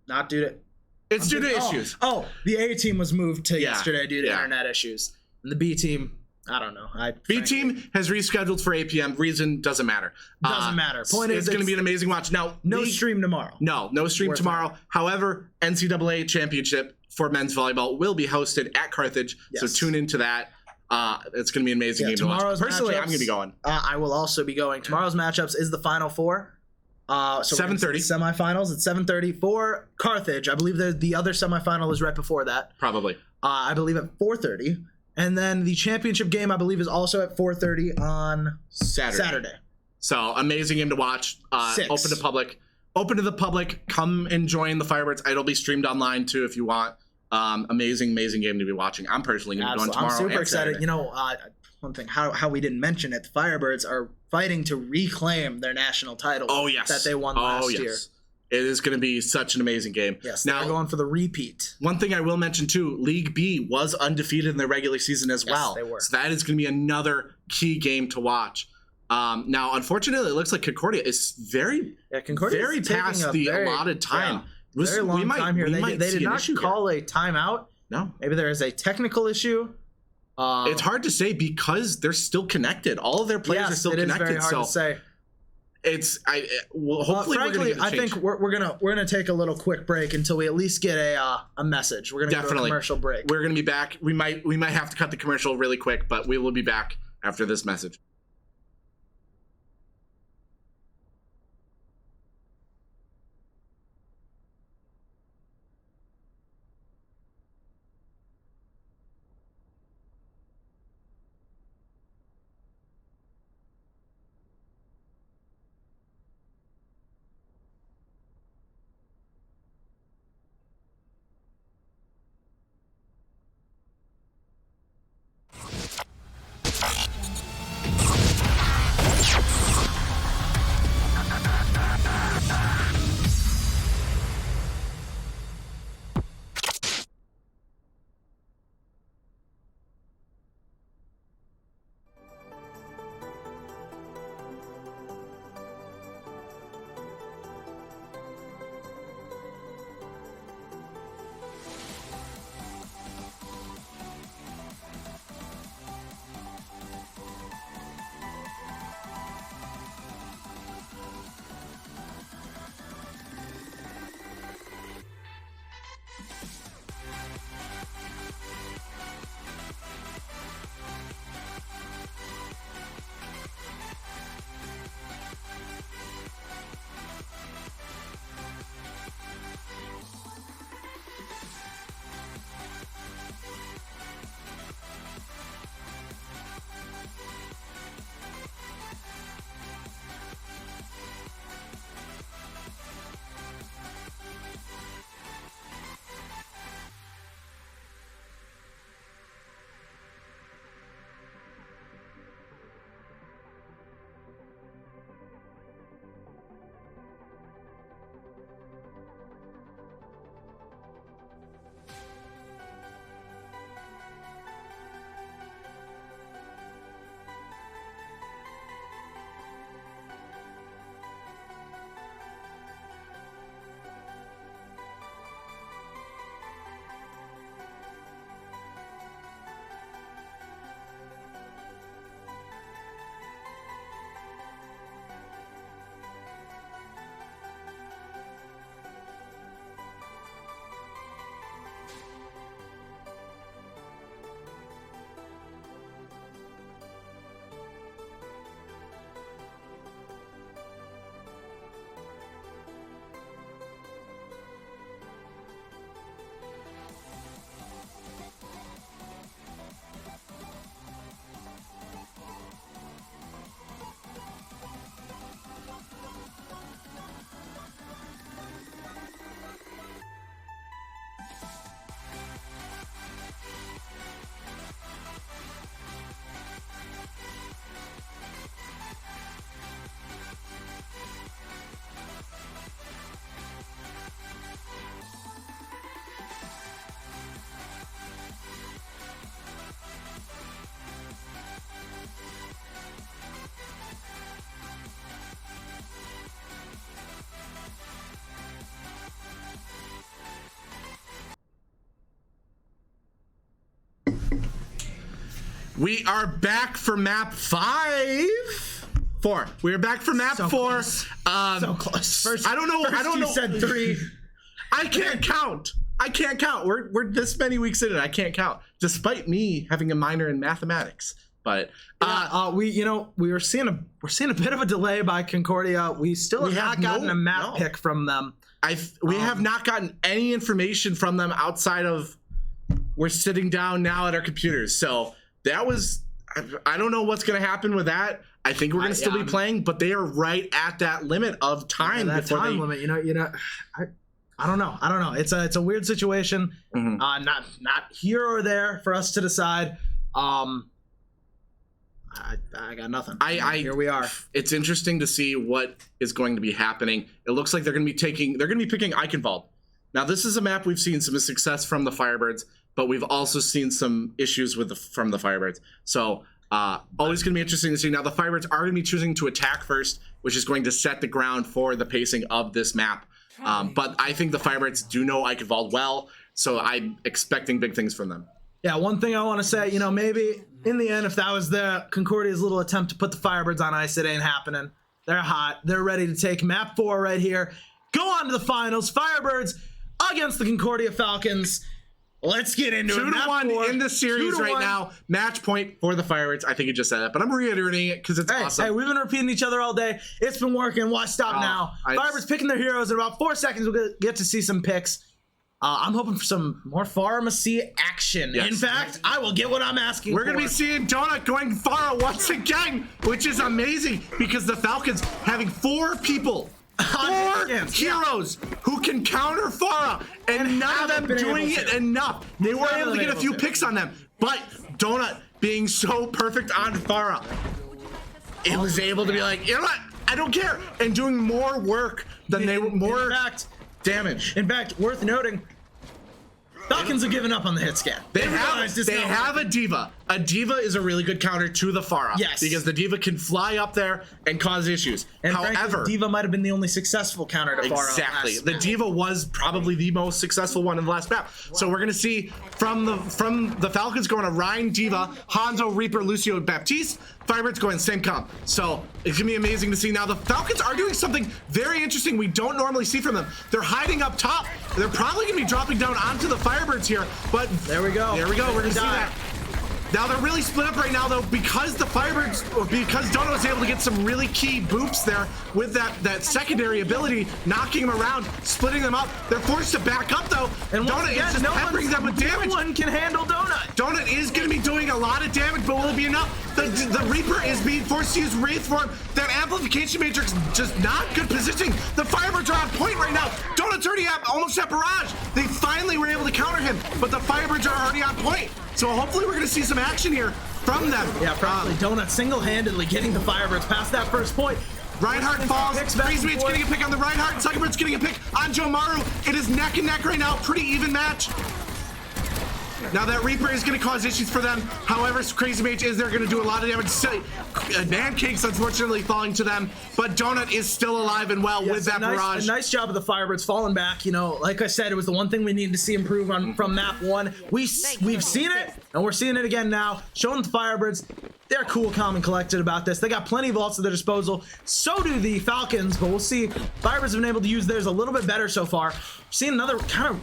[SPEAKER 4] Not due to.
[SPEAKER 2] It's due to issues.
[SPEAKER 4] Oh, the A team was moved to yesterday due to internet issues, and the B team. I don't know. B
[SPEAKER 2] team has rescheduled for 8 p.m. Reason doesn't matter.
[SPEAKER 4] Doesn't matter. Point is,
[SPEAKER 2] it's going to be an amazing watch. Now,
[SPEAKER 4] no stream tomorrow.
[SPEAKER 2] No stream tomorrow. However, NCAA championship for men's volleyball will be hosted at Carthage. So tune into that. It's going to be an amazing game to watch. Personally, I'm going to be going.
[SPEAKER 4] I will also be going. Tomorrow's matchups is the Final Four. So
[SPEAKER 2] 7:30
[SPEAKER 4] semifinals at 7:30 for Carthage. I believe the other semifinal is right before that.
[SPEAKER 2] Probably.
[SPEAKER 4] I believe at 4:30. And then the championship game, I believe, is also at 4:30 on Saturday.
[SPEAKER 2] So amazing game to watch. Open to the public. Come and join the Firebirds. It'll be streamed online too if you want. Amazing game to be watching. I'm personally going to be going tomorrow.
[SPEAKER 4] I'm super excited.
[SPEAKER 2] Saturday.
[SPEAKER 4] You know, one thing how we didn't mention it, the Firebirds are fighting to reclaim their national title.
[SPEAKER 2] Oh yes,
[SPEAKER 4] that they won last year.
[SPEAKER 2] It is going to be such an amazing game.
[SPEAKER 4] Yes, now they're going for the repeat.
[SPEAKER 2] One thing I will mention too, League B was undefeated in their regular season as well.
[SPEAKER 4] They were.
[SPEAKER 2] So that is going to be another key game to watch. Now, unfortunately, it looks like Concordia is very past the allotted time.
[SPEAKER 4] Very long time here. They did not call a timeout.
[SPEAKER 2] No.
[SPEAKER 4] Maybe there is a technical issue.
[SPEAKER 2] It's hard to say because they're still connected. All of their players are still connected.
[SPEAKER 4] It is very hard to say.
[SPEAKER 2] Hopefully
[SPEAKER 4] frankly, I think we're gonna take a little quick break until we at least get a message. We're gonna go to a commercial break.
[SPEAKER 2] We're gonna be back. We might have to cut the commercial really quick, but we will be back after this message. We are back for map 4. We are back for map 4.
[SPEAKER 4] Close. So close. First,
[SPEAKER 2] I don't know.
[SPEAKER 4] You said 3.
[SPEAKER 2] I can't count. We're this many weeks in, and I can't count, despite me having a minor in mathematics. But
[SPEAKER 4] we were seeing a bit of a delay by Concordia. We still have not gotten a map pick from them.
[SPEAKER 2] We have not gotten any information from them outside of we're sitting down now at our computers. So that was, I don't know what's going to happen with that. I think we're going to still be playing, but they are right at that limit of time.
[SPEAKER 4] That time limit, I don't know. It's a weird situation.
[SPEAKER 2] Mm-hmm.
[SPEAKER 4] Not here or there for us to decide. I got nothing. Here we are.
[SPEAKER 2] It's interesting to see what is going to be happening. It looks like they're going to be picking Eichenwald. Now, this is a map we've seen some success from the Firebirds, but we've also seen some issues from the Firebirds. So always going to be interesting to see. Now, the Firebirds are going to be choosing to attack first, which is going to set the ground for the pacing of this map. But I think the Firebirds do know Eichenwald well, so I'm expecting big things from them.
[SPEAKER 4] Yeah, one thing I want to say, maybe in the end, if that was the Concordia's little attempt to put the Firebirds on ice, it ain't happening. They're hot. They're ready to take map 4 right here. Go on to the finals. Firebirds against the Concordia Falcons. Let's get into it.
[SPEAKER 2] 2-1 in the series right now. Match point for the Firebirds. I think you just said that, but I'm reiterating it because it's awesome.
[SPEAKER 4] Hey, we've been repeating each other all day. It's been working. Why stop now? Firebirds picking their heroes. In about 4 seconds, we'll get to see some picks. I'm hoping for some more pharmacy action.
[SPEAKER 2] Yes.
[SPEAKER 4] In fact, I will get what I'm asking for.
[SPEAKER 2] We're going to be seeing Donut going far once again, which is amazing because the Falcons having 4 people, 4 heroes who can counter Farah, and none of them doing it enough. They were able to get a few picks on them, but Donut being so perfect on Farah, it was able to be like, you know what? I don't care, and doing more work than they were more damage.
[SPEAKER 4] In fact, worth noting, Falcons have given up on the hit scan.
[SPEAKER 2] They have a Diva. A Diva is a really good counter to the Farah.
[SPEAKER 4] Yes.
[SPEAKER 2] Because the Diva can fly up there and cause issues.
[SPEAKER 4] And
[SPEAKER 2] however,
[SPEAKER 4] frankly, Diva might have been the only successful counter to Farah.
[SPEAKER 2] Exactly. The Diva was probably the most successful one in the last map. So we're going to see from the Falcons going to Ryan, Diva, Hanzo, Reaper, Lucio, Baptiste. Firebirds going same comp. So it's going to be amazing to see. Now the Falcons are doing something very interesting we don't normally see from them. They're hiding up top. They're probably going to be dropping down onto the Firebirds here. But
[SPEAKER 4] there we go.
[SPEAKER 2] We're going to see that. Now they're really split up right now though because the Firebirds, because Dono was able to get some really key boops there with that secondary ability, knocking them around, splitting them up. They're forced to back up though, and Donut is just peppering them with damage.
[SPEAKER 4] No one can handle Donut.
[SPEAKER 2] Donut is going to be doing a lot of damage, but will it be enough? The Reaper is being forced to use Wraith form. That amplification matrix just not good positioning. The Firebirds are on point right now. Donut's already almost at barrage. They finally were able to counter him, but the Firebirds are already on point. So hopefully we're going to see some action here from them.
[SPEAKER 4] Yeah, probably. Donut single-handedly getting the Firebirds past that first point.
[SPEAKER 2] Reinhardt falls. Crazymate's getting a pick on the Reinhardt. Suckerbird's getting a pick on Joe Maru. It is neck and neck right now. Pretty even match. Now that Reaper is going to cause issues for them. However, Crazymate is there going to do a lot of damage. Nancake's unfortunately falling to them, but Donut is still alive and well with that barrage.
[SPEAKER 4] A nice job of the Firebirds falling back. Like I said, it was the one thing we needed to see improve on from map 1. We've seen it, and we're seeing it again now. Showing the Firebirds, they're cool, calm, and collected about this. They got plenty of ults at their disposal. So do the Falcons, but we'll see. Firebirds have been able to use theirs a little bit better so far. Seeing another kind of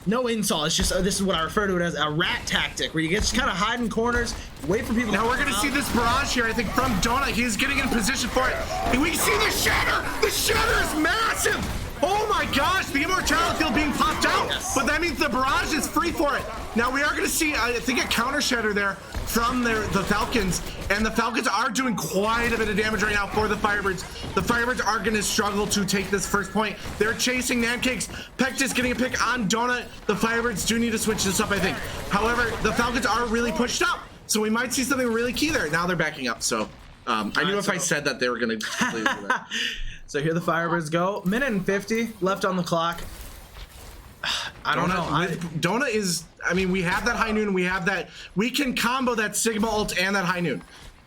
[SPEAKER 4] no install. It's just this is what I refer to it as a rat tactic, where you just kind of hide in corners, wait for people.
[SPEAKER 2] Now we're gonna see this barrage here. I think from Donut, he's getting in position for it. And we see the shatter. The shatter is massive. Oh my gosh, the immortality field being popped out.
[SPEAKER 4] Yes.
[SPEAKER 2] But that means the barrage is free for it. Now we are gonna see, I think, a counter shatter there from the Falcons, and the Falcons are doing quite a bit of damage right now for the Firebirds. The Firebirds are going to struggle to take this first point. They're chasing Nancakes. Pectus getting a pick on Donut. The Firebirds do need to switch this up, I think. However, the Falcons are really pushed up, so we might see something really key there. Now they're backing up, so I knew if I said that they were going to do that.
[SPEAKER 4] So here the Firebirds go. Minute and 50 left on the clock. I don't know.
[SPEAKER 2] Donut is, I mean, we have that high noon, we have that, we can combo that Sigma ult and that high noon.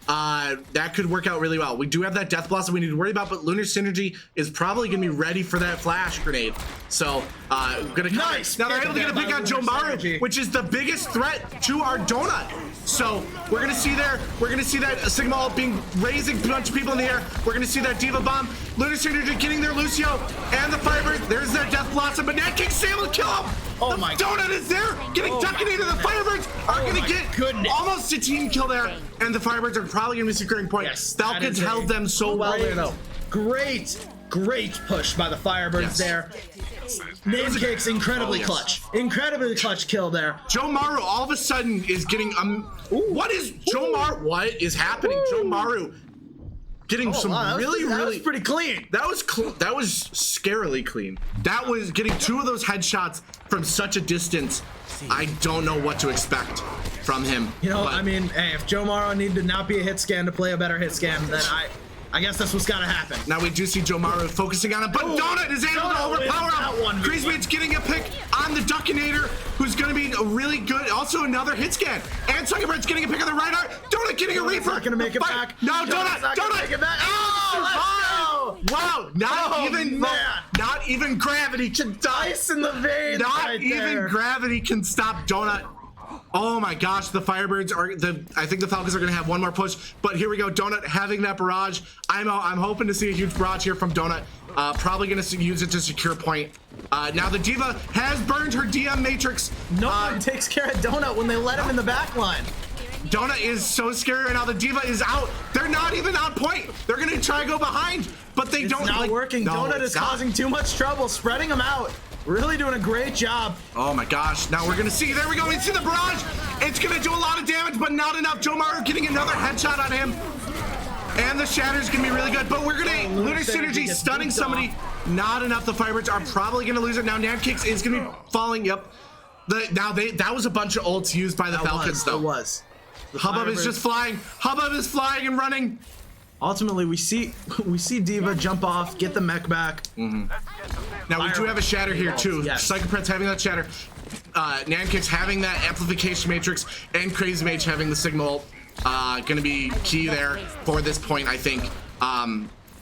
[SPEAKER 2] that could work out really well. We do have that Death Blossom we need to worry about, but Lunar Synergy is probably going to be ready for that flash grenade. So, gonna come.
[SPEAKER 4] Nice!
[SPEAKER 2] Now they're able to get a pick on Joe Maru, which is the biggest threat to our donut. So we're gonna see that Sigma ult being raising a bunch of people in the air. We're gonna see that Diva Bomb, Lunar Synergy getting their Lucio, and the Firebird. There's that Death Blossom, but NECC's able to kill him.
[SPEAKER 4] Oh
[SPEAKER 2] the
[SPEAKER 4] my
[SPEAKER 2] donut is there, getting Duckinator. The Firebirds are gonna get almost a team kill there, and the Firebirds are probably gonna be securing point.
[SPEAKER 4] Yes,
[SPEAKER 2] Falcons held them so well there though.
[SPEAKER 4] Great push by the Firebirds there. NECC's incredibly clutch. Incredibly clutch kill there.
[SPEAKER 2] Joe Maru all of a sudden is getting what is Joe Maru? What is happening? Joe Maru getting some
[SPEAKER 4] that was pretty clean.
[SPEAKER 2] That was scarily clean. That was getting 2 of those headshots from such a distance. I don't know what to expect from him.
[SPEAKER 4] You know, I mean, hey, if Joe Maru needed to not be a hit scan to play a better hit scan, then I guess that's what's gotta happen.
[SPEAKER 2] Now we do see Joe Maru focusing on it, but Donut is able to overpower him. Crazymate's getting a pick on the Duckinator, who's gonna be a really good, also another hit scan. And Suckerbird's getting a pick on the right arm. Donut getting a Reaper.
[SPEAKER 4] Not gonna make it back.
[SPEAKER 2] No, Donut.
[SPEAKER 4] Make it back.
[SPEAKER 2] Oh, wow, not even gravity can
[SPEAKER 4] Ice in the veins.
[SPEAKER 2] Not even gravity can stop Donut. Oh my gosh, the Firebirds I think the Falcons are gonna have one more push, but here we go, Donut having that barrage. I'm hoping to see a huge barrage here from Donut. Probably gonna use it to secure point. Now the Diva has burned her DM Matrix.
[SPEAKER 4] No one takes care of Donut when they let him in the back line.
[SPEAKER 2] Donut is so scary right now. The Diva is out. They're not even on point. They're gonna try to go behind, but they don't.
[SPEAKER 4] It's not working. No, Donut is causing too much trouble, spreading them out. Really doing a great job.
[SPEAKER 2] Oh my gosh. Now we're gonna see, there we go. We see the barrage. It's gonna do a lot of damage, but not enough. Joe Maru getting another headshot on him. And the Shatter's gonna be really good, but we're gonna, Lunar Synergy stunning somebody. Not enough. The Firebirds are probably gonna lose it. Now NECC is gonna be falling, yep. That was a bunch of ults used by the Falcons though.
[SPEAKER 4] It was.
[SPEAKER 2] Hubbub is just flying. Hubbub is flying and running.
[SPEAKER 4] Ultimately, we see Diva jump off, get the mech back.
[SPEAKER 2] Now we do have a Shatter here too.
[SPEAKER 4] Yes.
[SPEAKER 2] Psychopret's having that Shatter. NECC's having that Amplification Matrix, and Crazy Mage having the Sigma ult. Gonna be key there for this point, I think.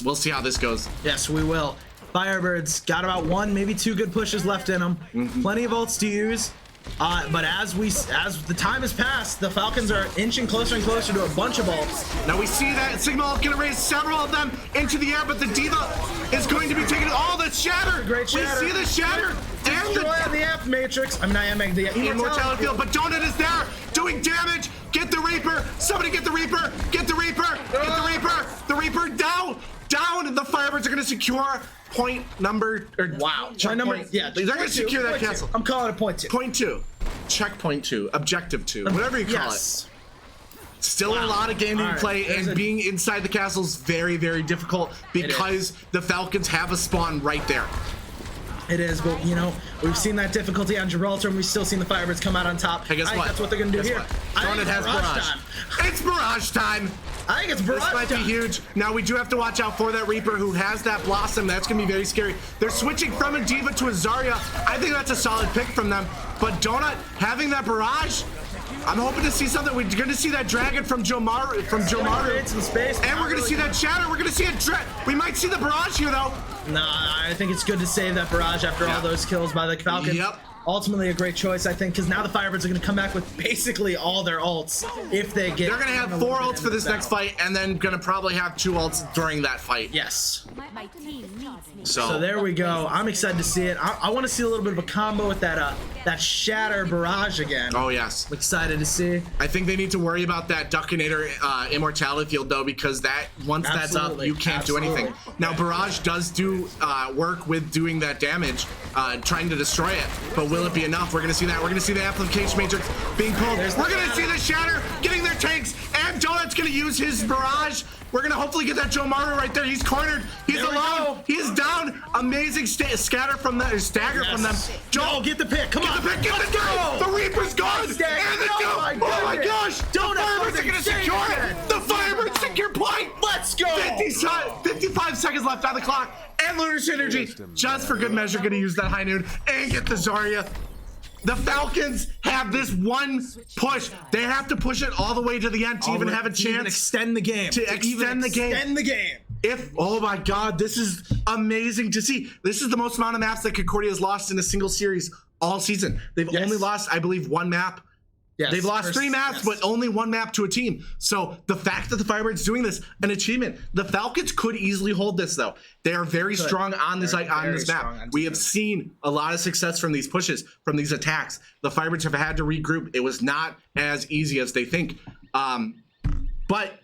[SPEAKER 2] We'll see how this goes.
[SPEAKER 4] Yes, we will. Firebirds got about 1, maybe 2 good pushes left in them. Plenty of ults to use. But as the time has passed, the Falcons are inching closer and closer to a bunch of ults.
[SPEAKER 2] Now we see that Sigma ult gonna raise several of them into the air, but the Diva is going to be taking all the Shatter.
[SPEAKER 4] Great Shatter.
[SPEAKER 2] We see the Shatter and
[SPEAKER 4] the Amp Matrix. I mean, the
[SPEAKER 2] Immortality Field, but Donut is there doing damage. Get the Reaper. Somebody get the Reaper. Get the Reaper. Get the Reaper. The Reaper down. The Firebirds are gonna secure point number.
[SPEAKER 4] Yeah,
[SPEAKER 2] they're gonna secure that castle.
[SPEAKER 4] I'm calling it point 2.
[SPEAKER 2] Point 2. Checkpoint 2. Objective 2. Whatever you call it. Still a lot of game to play, and being inside the castle is very, very difficult because the Falcons have a spawn right there.
[SPEAKER 4] It is, but you know, we've seen that difficulty on Gibraltar, and we've still seen the Firebirds come out on top.
[SPEAKER 2] Hey, guess what?
[SPEAKER 4] That's what they're gonna do here.
[SPEAKER 2] Donut has barrage. It's barrage time.
[SPEAKER 4] I think it's barrage
[SPEAKER 2] time. This might be huge. Now we do have to watch out for that Reaper who has that Blossom. That's gonna be very scary. They're switching from a Diva to a Zarya. I think that's a solid pick from them. But Donut having that barrage, I'm hoping to see something. We're going to see that Dragon from Joe Maru.
[SPEAKER 4] Some space.
[SPEAKER 2] And we're going to see that Shatter. We're going to see we might see the barrage here, though.
[SPEAKER 4] Nah, I think it's good to save that barrage after all those kills by the Falcons.
[SPEAKER 2] Yep.
[SPEAKER 4] Ultimately a great choice, I think, because now the Firebirds are going to come back with basically all their ults if they get.
[SPEAKER 2] They're going to have 4 ults for this next fight, and then going to probably have 2 ults during that fight.
[SPEAKER 4] Yes.
[SPEAKER 7] My team needs me.
[SPEAKER 4] So there we go. I'm excited to see it. I want to see a little bit of a combo with that Shatter barrage again.
[SPEAKER 2] Oh yes.
[SPEAKER 4] I'm excited to see.
[SPEAKER 2] I think they need to worry about that Duckinator Immortality Field though, because once that's up, you can't do anything. Now barrage does do work with doing that damage, trying to destroy it, but will it be enough? We're gonna see that. We're gonna see the Amplification Matrix being pulled. We're gonna see the Shatter getting their tanks, and Donut's gonna use his barrage. We're gonna hopefully get that Joe Maru right there. He's cornered. He's alone. He's down. Amazing scatter from them, or stagger from them.
[SPEAKER 4] Joe, get the pick. Come on.
[SPEAKER 2] Get the pick. The Reaper's gone. And the oh my gosh. The Firebirds are gonna secure it. The Firebirds secure point.
[SPEAKER 4] Let's go.
[SPEAKER 2] 55 seconds left on the clock. And Lunar Synergy, just for good measure, gonna use that high noon and get the Zarya. The Falcons have this one push. They have to push it all the way to the end to even have a chance.
[SPEAKER 4] Extend the game.
[SPEAKER 2] To extend the game.
[SPEAKER 4] Extend the game.
[SPEAKER 2] Oh my God, this is amazing to see. This is the most amount of maps that Concordia has lost in a single series all season. They've only lost, I believe, 1 map.
[SPEAKER 4] Yes,
[SPEAKER 2] They've lost 3 maps, but only 1 map to a team. So the fact that the Firebirds doing this, an achievement. The Falcons could easily hold this though. They are very strong on this map. We have seen a lot of success from these pushes, from these attacks. The Firebirds have had to regroup. It was not as easy as they think. But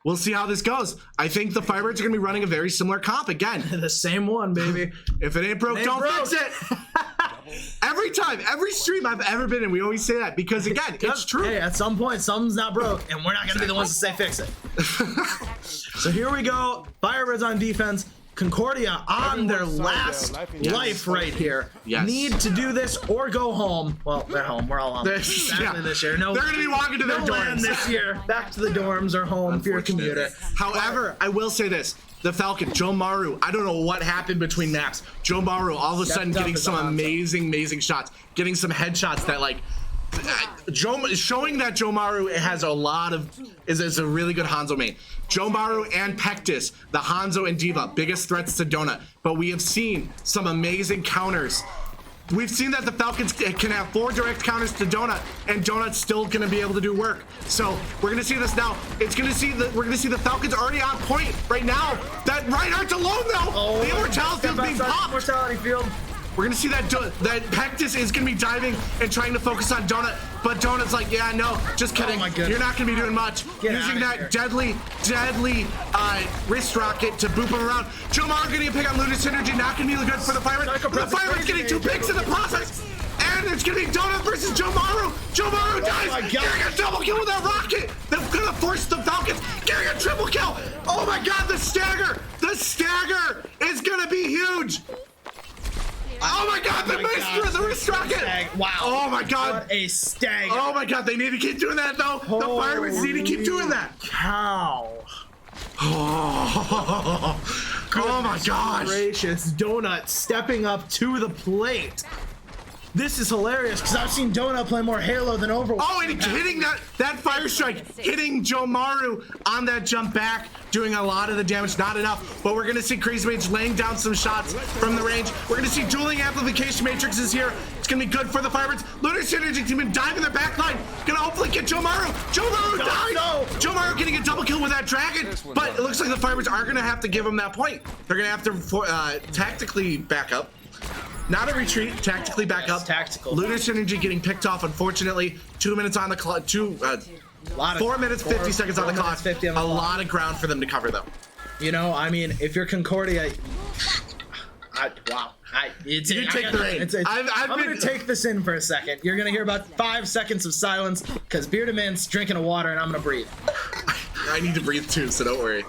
[SPEAKER 2] we'll see how this goes. I think the Firebirds are going to be running a very similar comp again.
[SPEAKER 4] The same one, baby.
[SPEAKER 2] If it ain't broke, don't fix it. Every time, every stream I've ever been in, we always say that because again, it's true.
[SPEAKER 4] Hey, at some point, something's not broke, and we're not going to be the ones to say fix it. So here we go. Firebirds on defense. Concordia on their last life right here.
[SPEAKER 2] Yes.
[SPEAKER 4] Need to do this or go home. Well, they're home. We're all home. This year. No,
[SPEAKER 2] they're going to be walking to their dorms
[SPEAKER 4] this year. Back to the dorms or home if you're a commuter.
[SPEAKER 2] However, I will say this. The Falcon, Joe Maru, I don't know what happened between maps. Joe Maru all of a sudden getting some amazing shots. Getting some headshots that like, showing that Joe Maru has a lot of, is a really good Hanzo main. Joe Maru and Pectus, the Hanzo and Diva, biggest threats to Donut. But we have seen some amazing counters. We've seen that the Falcons can have 4 direct counters to Donut, and Donut's still going to be able to do work. So we're going to see this now. We're going to see the Falcons already on point right now. That Reinhardt's alone though. The immortality field's being popped.
[SPEAKER 4] Immortality field.
[SPEAKER 2] We're going to see that Pectus is going to be diving and trying to focus on Donut, but Donut's like, yeah, no, just kidding. You're not going to be doing much. Using that deadly wrist rocket to boop him around. Joe Maru getting a pick on Lunar Synergy, not going to be good for the Firebirds. But the Firebirds getting 2 picks in the process. And it's going to be Donut versus Joe Maru. Joe Maru dies. Getting a double kill with that rocket. They're going to force the Falcons. Getting a triple kill. Oh my God, the stagger. The stagger is going to be huge. Oh my God, the wrist rocket!
[SPEAKER 4] Wow.
[SPEAKER 2] Oh my God.
[SPEAKER 4] What a stagger.
[SPEAKER 2] Oh my God, they need to keep doing that though. The Firebirds need to keep doing that.
[SPEAKER 4] Cow.
[SPEAKER 2] Oh my gosh.
[SPEAKER 4] Gracious. Donut stepping up to the plate. This is hilarious because I've seen Donut play more Halo than Overwatch.
[SPEAKER 2] Oh, and hitting that fire strike, hitting Joe Maru on that jump back, doing a lot of the damage, not enough. But we're going to see Crazy Mage laying down some shots from the range. We're going to see dueling amplification matrices here. It's going to be good for the Firebirds. Lunar Synergy team been diving their backline. Going to hopefully get Joe Maru. Joe Maru died. No. Joe Maru getting a double kill with that dragon. But it looks like the Firebirds are going to have to give him that point. They're going to have to tactically back up. Not a retreat, tactically back up.
[SPEAKER 4] Tactical.
[SPEAKER 2] Lunar Synergy getting picked off, unfortunately. 2 minutes on the clock. 4 minutes, 50 seconds on the clock. A lot of ground for them to cover, though.
[SPEAKER 4] You know, I mean, if you're Concordia, wow.
[SPEAKER 2] You take the reign.
[SPEAKER 4] I'm going to take this in for a second. You're going to hear about 5 seconds of silence because Bearded Man's drinking a water and I'm going to breathe.
[SPEAKER 2] I need to breathe too, so don't worry.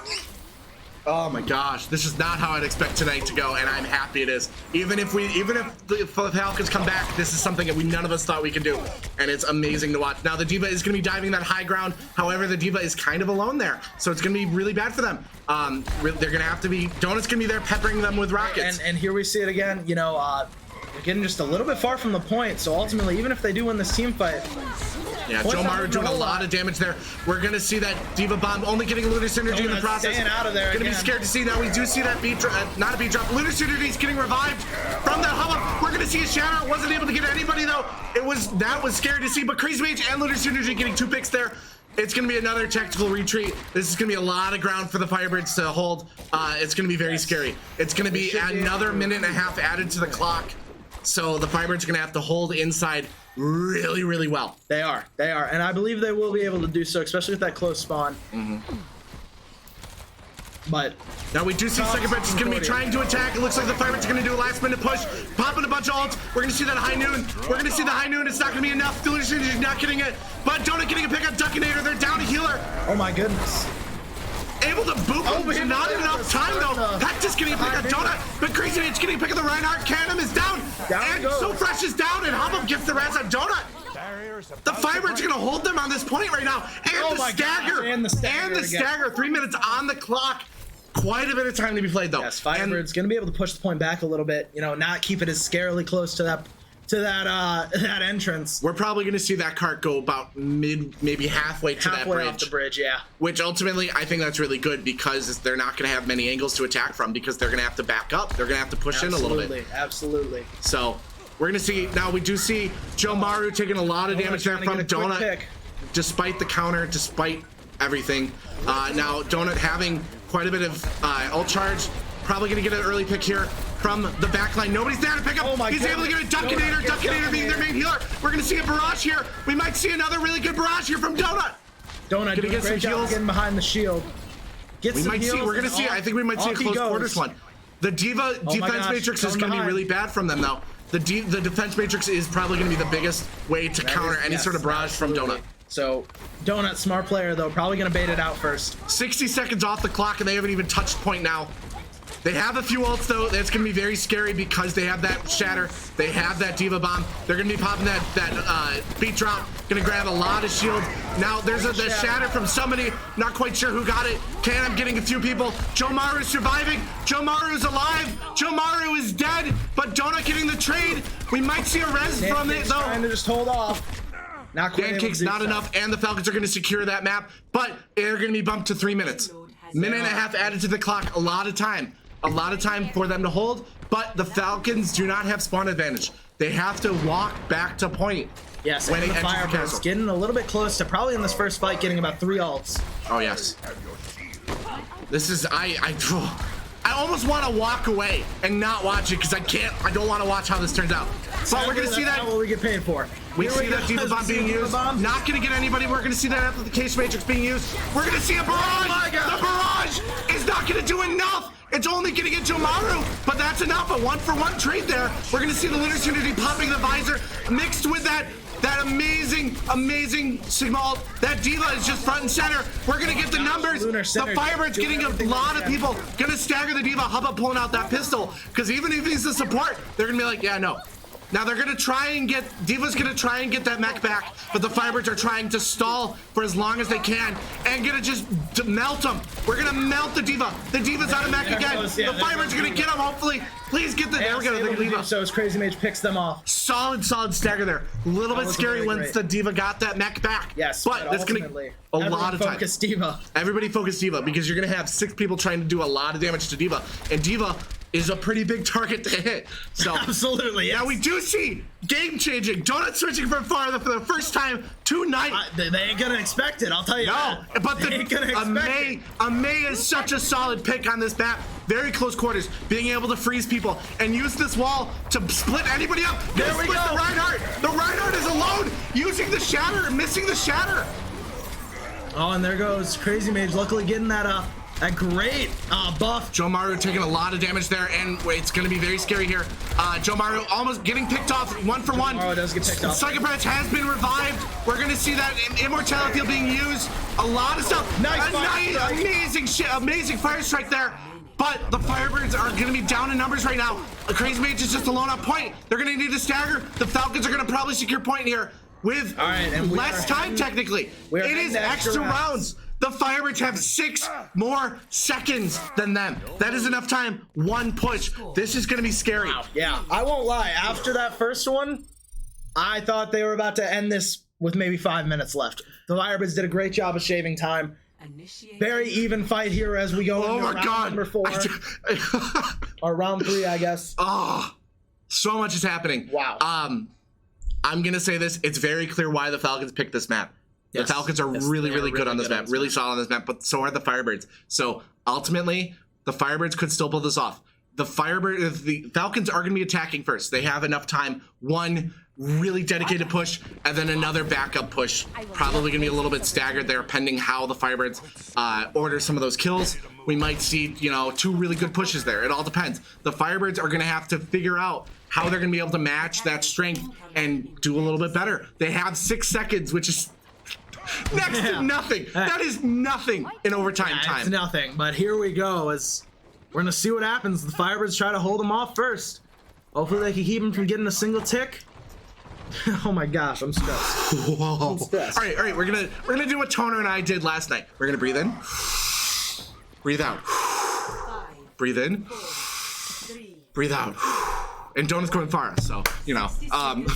[SPEAKER 2] Oh my gosh, this is not how I'd expect tonight to go, and I'm happy it is. Even if the Falcons come back, this is something that none of us thought we could do, and it's amazing to watch. Now the Diva is going to be diving that high ground. However, the Diva is kind of alone there, so it's going to be really bad for them. They're going to have to be. Donut's going to be there peppering them with rockets.
[SPEAKER 4] And here we see it again. You know, they're getting just a little bit far from the point. So ultimately, even if they do win this team fight.
[SPEAKER 2] Yeah, Joe Maru doing a lot of damage there. We're going to see that Diva Bomb only getting Lunar Synergy in the process.
[SPEAKER 4] Staying out of there.
[SPEAKER 2] Going to be scared to see. Now we do see that beat drop, not a beat drop. Lunar Synergy is getting revived from that hubbub. We're going to see a shatter. Wasn't able to get anybody though. That was scary to see. But Crazy Mage and Lunar Synergy getting 2 picks there. It's going to be another tactical retreat. This is going to be a lot of ground for the Firebirds to hold. It's going to be very scary. It's going to be another minute and a half added to the clock. So the Firebirds are going to have to hold inside really, really well.
[SPEAKER 4] They are. And I believe they will be able to do so, especially with that close spawn. But
[SPEAKER 2] now we do see Second Bench is going to be trying to attack. It looks like the Firebirds are going to do a last minute push, popping a bunch of ults. We're going to see that high noon. We're going to see the high noon. It's not going to be enough. Delusion is not getting it. But Donut getting a pick on Duckinator. They're down a healer.
[SPEAKER 4] Oh my goodness.
[SPEAKER 2] Able to boop him. Not enough time though. Pectus getting a pick on Donut. But Crazy Mage getting a pick on the Reinhardt. Canham is down. And So Fresh is down. And Hubbub gets the Raz on Donut. The Firebirds are going to hold them on this point right now. And the stagger. And the stagger. 3 minutes on the clock. Quite a bit of time to be played though.
[SPEAKER 4] Yes, Firebirds going to be able to push the point back a little bit. You know, not keep it as scarily close to to that entrance.
[SPEAKER 2] We're probably going to see that cart go about maybe halfway to that bridge.
[SPEAKER 4] Off the bridge, yeah.
[SPEAKER 2] Which ultimately, I think that's really good because they're not going to have many angles to attack from because they're going to have to back up. They're going to have to push in a little bit.
[SPEAKER 4] Absolutely.
[SPEAKER 2] So we're going to see, now we do see Joe Maru taking a lot of damage there from Donut. Despite the counter, despite everything. Now Donut having quite a bit of ult charge. Probably going to get an early pick here from the back line. Nobody's there to pick up. He's able to get a Duckinator. Duckinator being their main healer. We're going to see a barrage here. We might see another really good barrage here from Donut.
[SPEAKER 4] Donut doing a great job getting behind the shield.
[SPEAKER 2] We're going to see, I think we might see a close quarters one. The D.Va defense matrix is going to be really bad from them though. The defense matrix is probably going to be the biggest way to counter any sort of barrage from Donut.
[SPEAKER 4] So, Donut, smart player though, probably going to bait it out first.
[SPEAKER 2] 60 seconds off the clock and they haven't even touched point now. They have a few ults though. That's gonna be very scary because they have that shatter. They have that D.Va bomb. They're gonna be popping that beat drop. Gonna grab a lot of shield. Now there's the shatter from somebody. Not quite sure who got it. I'm getting a few people. Joe Maru is surviving. Joe Maru is alive. Joe Maru is dead. But Donut getting the trade. We might see a res from it though.
[SPEAKER 4] Trying to just hold off. Not quite.
[SPEAKER 2] Pancakes not enough, and the Falcons are gonna secure that map. But they're gonna be bumped to 3 minutes. Minute and a half added to the clock. A lot of time. A lot of time for them to hold, but the Falcons do not have spawn advantage. They have to walk back to point.
[SPEAKER 4] Yes,
[SPEAKER 2] when
[SPEAKER 4] and the Firebirds getting a little bit close to probably in this first fight getting about 3 ults.
[SPEAKER 2] Oh yes. This is I almost want to walk away and not watch it because I don't want to watch how this turns out. But we're gonna see that.
[SPEAKER 4] What we get paid for.
[SPEAKER 2] We see that D.Va bomb being used. Not gonna get anybody. We're gonna see that application matrix being used. We're gonna see a barrage. Oh my God. The barrage is not gonna do enough. It's only gonna get Joe Maru, but that's enough. A 1-for-1 trade there. We're gonna see the Lunar Trinity popping the visor mixed with that amazing Sigma ult. That D.Va is just front and center. We're gonna get the numbers. The Firebirds getting a lot of people. Gonna stagger the D.Va. How about pulling out that pistol? Because even if he's the support, they're gonna be like, yeah, no. Now they're gonna try and get, D.Va's gonna try and get that mech back, but the Firebirds are trying to stall for as long as they can and gonna just melt them. We're gonna melt the D.Va. The D.Va's on a mech again. The Firebirds are gonna get them, hopefully. Please get the, there we go, the D.Va.
[SPEAKER 4] So as Crazy Mage picks them off.
[SPEAKER 2] Solid stagger there. A little bit scary really once the D.Va got that mech back.
[SPEAKER 4] Yes,
[SPEAKER 2] but that's gonna a lot of time.
[SPEAKER 4] Focus D.Va.
[SPEAKER 2] Everybody focus D.Va because you're gonna have 6 people trying to do a lot of damage to D.Va, and D.Va is a pretty big target to hit. So
[SPEAKER 4] absolutely, yes.
[SPEAKER 2] Now we do see game changing. Donut switching from farther for the first time tonight.
[SPEAKER 4] They ain't gonna expect it, I'll tell you.
[SPEAKER 2] No,
[SPEAKER 4] that.
[SPEAKER 2] But Amay is such a solid pick on this map. Very close quarters, being able to freeze people and use this wall to split anybody up.
[SPEAKER 4] There we go.
[SPEAKER 2] The Reinhardt. The Reinhardt is alone, using the shatter, missing the shatter.
[SPEAKER 4] Oh, and there goes Crazy Mage, luckily getting that a great buff.
[SPEAKER 2] Joe Maru taking a lot of damage there, and it's going to be very scary here. Joe Maru almost getting picked off 1-for-1.
[SPEAKER 4] Maru does get picked off.
[SPEAKER 2] Psycho Branch has been revived. We're going to see that immortality being used. A lot of stuff. Amazing fire strike there. But the Firebirds are going to be down in numbers right now. Crazy Mage is just alone on point. They're going to need to stagger. The Falcons are going to probably secure point here with less time, technically. It is extra rounds. The Firebirds have 6 more seconds than them. That is enough time. 1 push. This is going to be scary.
[SPEAKER 4] Wow. Yeah, I won't lie. After that first one, I thought they were about to end this with maybe 5 minutes left. The Firebirds did a great job of shaving time. Very even fight here as we go into round number 4. Or round 3, I guess.
[SPEAKER 2] Oh, so much is happening.
[SPEAKER 4] Wow.
[SPEAKER 2] I'm going to say this. It's very clear why the Falcons picked this map. The Falcons are really good on this map, really solid on this map, but so are the Firebirds. So ultimately, the Firebirds could still pull this off. The Falcons are going to be attacking first. They have enough time. 1 really dedicated push, and then another backup push. Probably going to be a little bit staggered there, pending how the Firebirds order some of those kills. We might see, 2 really good pushes there. It all depends. The Firebirds are going to have to figure out how they're going to be able to match that strength and do a little bit better. They have 6 seconds, which is next to nothing. That is nothing in overtime time.
[SPEAKER 4] It's nothing, but here we go. As we're going to see what happens. The Firebirds try to hold them off first. Hopefully they can keep him from getting a single tick. Oh my gosh, I'm stressed.
[SPEAKER 2] Whoa.
[SPEAKER 4] I'm stressed.
[SPEAKER 2] All right, we're gonna do what Toner and I did last night. We're gonna breathe in, breathe out, breathe in, breathe out, and Donut's going far. So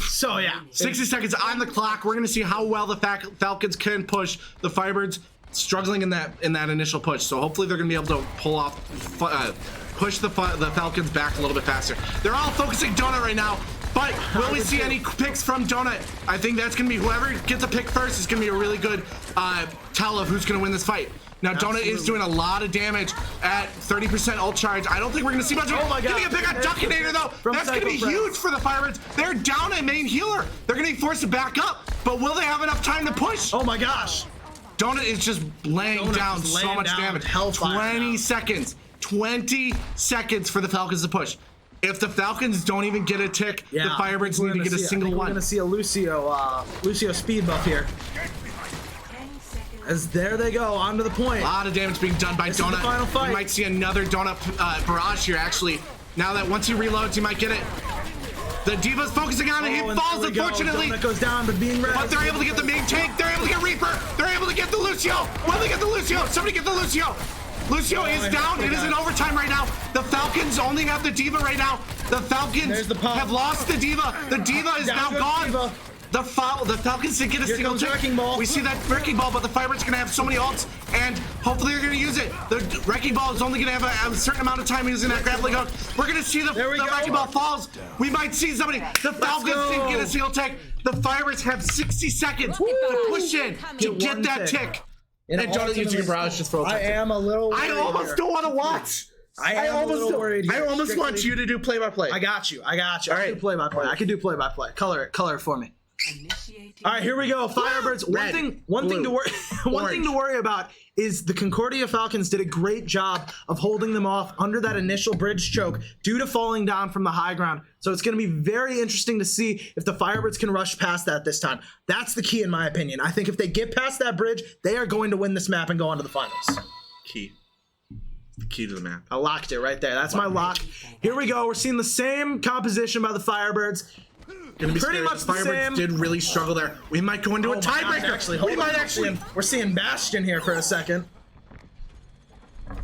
[SPEAKER 4] So yeah,
[SPEAKER 2] 60 seconds on the clock. We're gonna see how well the Falcons can push the Firebirds, struggling in that initial push. So hopefully they're gonna be able to pull off, push the Falcons back a little bit faster. They're all focusing Donut right now. But will we see any picks from Donut? I think that's going to be whoever gets a pick first is going to be a really good tell of who's going to win this fight. Now, Donut is doing a lot of damage at 30% ult charge. I don't think we're going to see much of it.
[SPEAKER 4] Oh my God.
[SPEAKER 2] Getting a pick on Duckinator, though. That's going to be huge for the Firebirds. They're down a main healer. They're going to be forced to back up. But will they have enough time to push?
[SPEAKER 4] oh my gosh.
[SPEAKER 2] Donut is just laying down so much damage. 20 seconds. 20 seconds for the Falcons to push. If the Falcons don't even get a tick, the Firebirds need to get a single one.
[SPEAKER 4] We're gonna see a Lucio speed buff here. As there they go, onto the point.
[SPEAKER 2] A lot of damage being done by
[SPEAKER 4] This is the
[SPEAKER 2] Donut.
[SPEAKER 4] final fight.
[SPEAKER 2] We might see another Donut barrage here, actually. Now that once he reloads, he might get it. The Diva's focusing on it. He
[SPEAKER 4] and
[SPEAKER 2] falls,
[SPEAKER 4] there we go.
[SPEAKER 2] unfortunately.
[SPEAKER 4] Donut goes down, but being ready.
[SPEAKER 2] But they're able to get the main tank. They're able to get Reaper. They're able to get the Lucio. Will they get the Lucio? Somebody get the Lucio. Lucio is down. It is in overtime right now. The Falcons only have the Diva right now. The Falcons have lost the Diva. The Diva is now gone. The Falcons didn't get a single tick.
[SPEAKER 4] Wrecking Ball.
[SPEAKER 2] We see that Wrecking Ball, but the Firebirds are going to have so many ults, and hopefully they're going to use it. The Wrecking Ball is only going to have a certain amount of time using that grappling hook. We're going to see the Wrecking Ball falls. We might see somebody. The Falcons didn't get a single tick. The Firebirds have 60 seconds to push in to get that tick. And Donut using a barrage just for
[SPEAKER 4] I am a little worried.
[SPEAKER 2] I almost don't want to watch.
[SPEAKER 4] I almost worried.
[SPEAKER 2] I almost want you to do play-by-play.
[SPEAKER 4] I got you.
[SPEAKER 2] All right.
[SPEAKER 4] I can do play-by-play. I can do play-by-play. Color it for me. All right, here we go. Firebirds. One thing to worry about is the Concordia Falcons did a great job of holding them off under that initial bridge choke due to falling down from the high ground. So it's going to be very interesting to see if the Firebirds can rush past that this time. That's the key in my opinion. I think if they get past that bridge, they are going to win this map and go on to the finals.
[SPEAKER 2] Key. The key to the map.
[SPEAKER 4] I locked it right there. That's my lock. Here we go. We're seeing the same composition by the Firebirds. Pretty much the same.
[SPEAKER 2] Firebirds did really struggle there. We might go into a tiebreaker. We might actually.
[SPEAKER 4] We're seeing Bastion here for a second.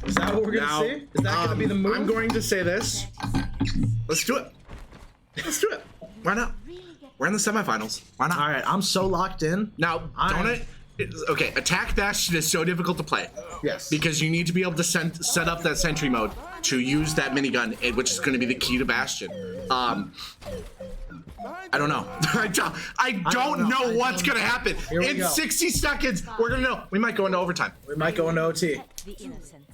[SPEAKER 4] Is that what we're gonna see? Is that gonna be the move?
[SPEAKER 2] I'm going to say this. Let's do it. Let's do it. Why not? We're in the semifinals. Why not?
[SPEAKER 4] All right, I'm so locked in.
[SPEAKER 2] Now, okay, attack Bastion is so difficult to play.
[SPEAKER 4] Yes.
[SPEAKER 2] Because you need to be able to set up that sentry mode to use that minigun, which is going to be the key to Bastion. I don't know. I don't know what's going to happen. In 60 seconds, we're going to know. We might go into overtime.
[SPEAKER 4] We might go into OT.
[SPEAKER 6] The innocent.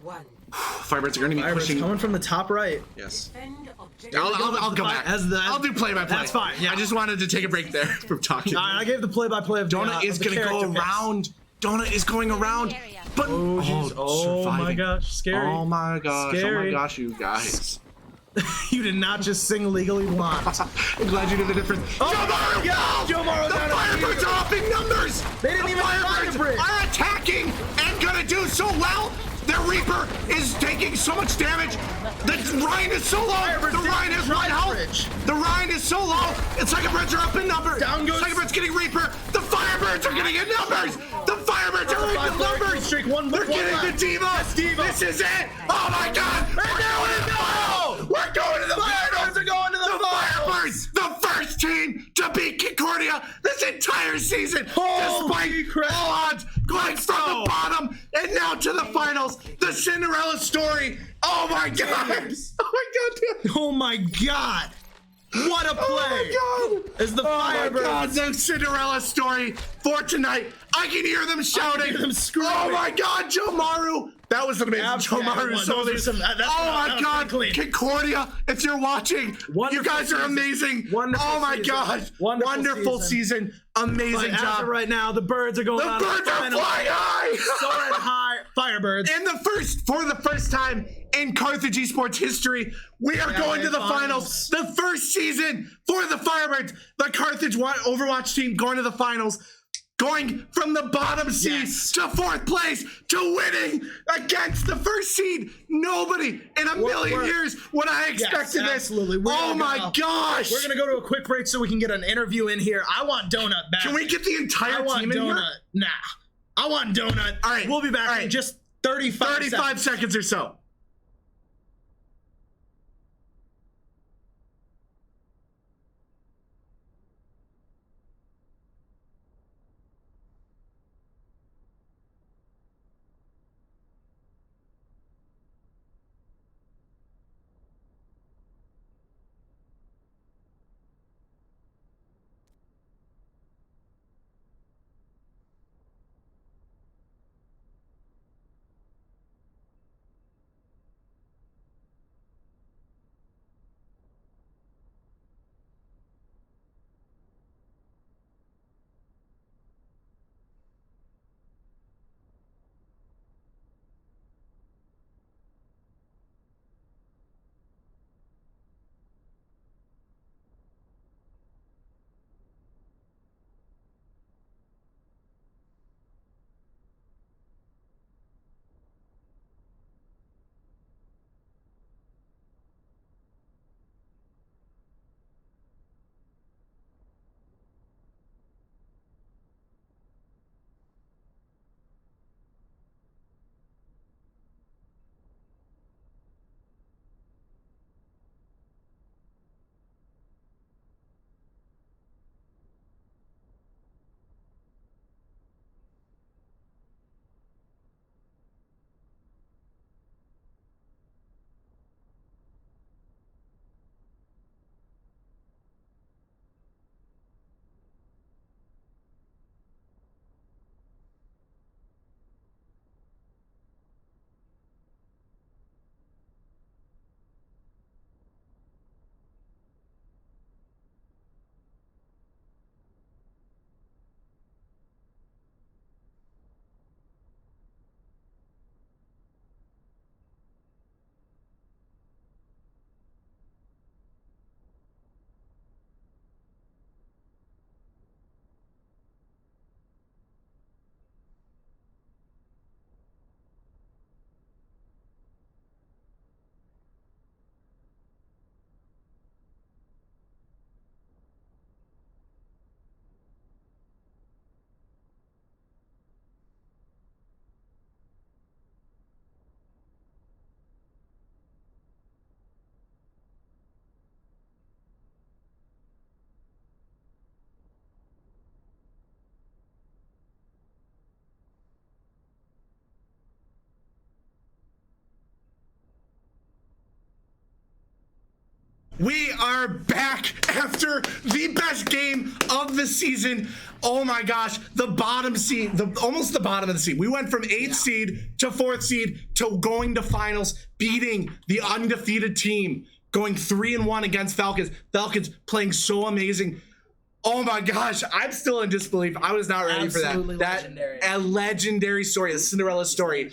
[SPEAKER 6] One.
[SPEAKER 2] Firebirds are going to be pushing.
[SPEAKER 4] Coming from the top right.
[SPEAKER 2] Yes.
[SPEAKER 6] Defend objective.
[SPEAKER 2] I'll go back. I'll do play-by-play.
[SPEAKER 4] That's fine. Yeah.
[SPEAKER 2] I just wanted to take a break there from talking.
[SPEAKER 4] All right, I gave the play-by-play of
[SPEAKER 2] Donut is going to go around. Donut is going around. But
[SPEAKER 4] oh my gosh, scary.
[SPEAKER 2] Oh my gosh.
[SPEAKER 4] Scary.
[SPEAKER 2] Oh my gosh, you guys.
[SPEAKER 4] You did not just sing Legally Blonde.
[SPEAKER 2] I'm glad you knew the difference.
[SPEAKER 4] Oh my God! Joe Morrow
[SPEAKER 2] the Firebirds are upping numbers.
[SPEAKER 4] They didn't even find the bridge.
[SPEAKER 2] Are attacking and gonna do so well. Their Reaper is taking so much damage. The Ryan is so low. The Ryan has 1 health. The Ryan is so low. It's like a Firebirds are up in numbers.
[SPEAKER 4] Down goes.
[SPEAKER 2] Firebirds getting Reaper. The Firebirds are getting in numbers. The Firebirds are getting the numbers. They're getting the Diva. This is it. Oh my God. We're going to the finals.
[SPEAKER 4] Are going to the
[SPEAKER 2] Firebirds, the first team to beat Concordia this entire season, despite all odds, going from the bottom and now to the finals. The Cinderella story. Oh my God! Oh my God!
[SPEAKER 4] Oh my God! What a play!
[SPEAKER 2] Oh my God!
[SPEAKER 4] Is the Firebirds?
[SPEAKER 2] Oh my God! The Cinderella story for tonight. I can hear them shouting.
[SPEAKER 4] I can hear them screaming.
[SPEAKER 2] Oh my God, Joe Maru! That was an amazing Joe Maru. Oh my God, Concordia! If you're watching, you guys are amazing. Oh my God! Wonderful season. Amazing job.
[SPEAKER 4] Right now, the birds are going on.
[SPEAKER 2] The birds are flying high.
[SPEAKER 4] Soaring high. Firebirds.
[SPEAKER 2] For the first time in Carthage esports history, we are going to the finals. The first season for the Firebirds, the Carthage Overwatch team going to the finals. Going from the bottom seed to 4th place to winning against the first seed. Nobody in a million years would I expected this.
[SPEAKER 4] Absolutely.
[SPEAKER 2] Oh my gosh.
[SPEAKER 4] We're going to go to a quick break so we can get an interview in here. I want Donut back.
[SPEAKER 2] Can we get the entire team in here?
[SPEAKER 4] Nah. I want Donut.
[SPEAKER 2] All right.
[SPEAKER 4] We'll be back in just 35 seconds.
[SPEAKER 2] 35 seconds or so. We are back after the best game of the season. Oh my gosh, the bottom seed, almost the bottom of the seed. We went from 8th seed to 4th seed to going to finals, beating the undefeated team, going 3-1 against Falcons. Falcons playing so amazing. Oh my gosh, I'm still in disbelief. I was not ready
[SPEAKER 4] Absolutely
[SPEAKER 2] for that.
[SPEAKER 4] legendary.
[SPEAKER 2] A legendary story, a Cinderella story.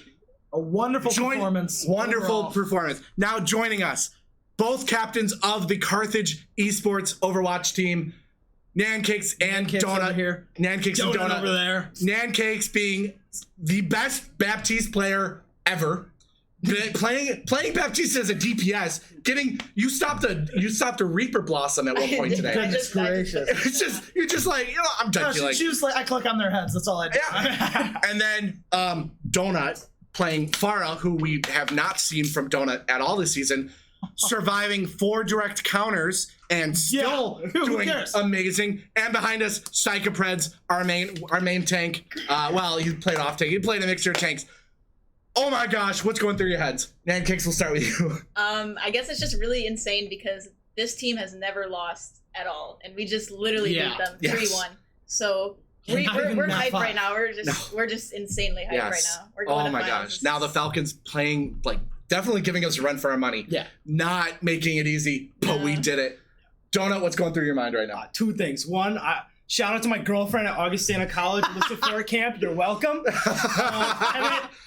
[SPEAKER 4] A wonderful performance.
[SPEAKER 2] Wonderful
[SPEAKER 4] overall.
[SPEAKER 2] performance. Now joining us, both captains of the Carthage Esports Overwatch team, Nancakes and
[SPEAKER 4] Nancakes over
[SPEAKER 2] Donut.
[SPEAKER 4] here.
[SPEAKER 2] Nancakes and
[SPEAKER 4] Donut
[SPEAKER 2] Donut.
[SPEAKER 4] over there.
[SPEAKER 2] Nancakes being the best Baptiste player ever. Playing Baptiste as a DPS, you stopped a Reaper Blossom at one point today.
[SPEAKER 4] Goodness gracious.
[SPEAKER 2] It's just you're just like, I'm done.
[SPEAKER 4] No, she was like, I click on their heads. That's all I do.
[SPEAKER 2] Yeah. And then Donut playing Farah, who we have not seen from Donut at all this season, surviving 4 direct counters and still
[SPEAKER 4] Who
[SPEAKER 2] doing
[SPEAKER 4] cares?
[SPEAKER 2] amazing. And behind us, Psychopreds, our main tank. Well, he played off tank. He played a mixture of tanks. Oh my gosh, what's going through your heads? Nancakes, we'll start with you.
[SPEAKER 8] I guess it's just really insane because this team has never lost at all, and we just literally beat them 3-1. So we're hyped right now. We're just insanely hyped right now. We're going to
[SPEAKER 2] my
[SPEAKER 8] finals.
[SPEAKER 2] gosh! Now the Falcons playing definitely giving us a run for our money.
[SPEAKER 4] Yeah.
[SPEAKER 2] Not making it easy, but we did it. Donut, what's going through your mind right now?
[SPEAKER 9] 2 things. One, shout out to my girlfriend at Augustana College, Elizabeth Flora Camp. You're welcome.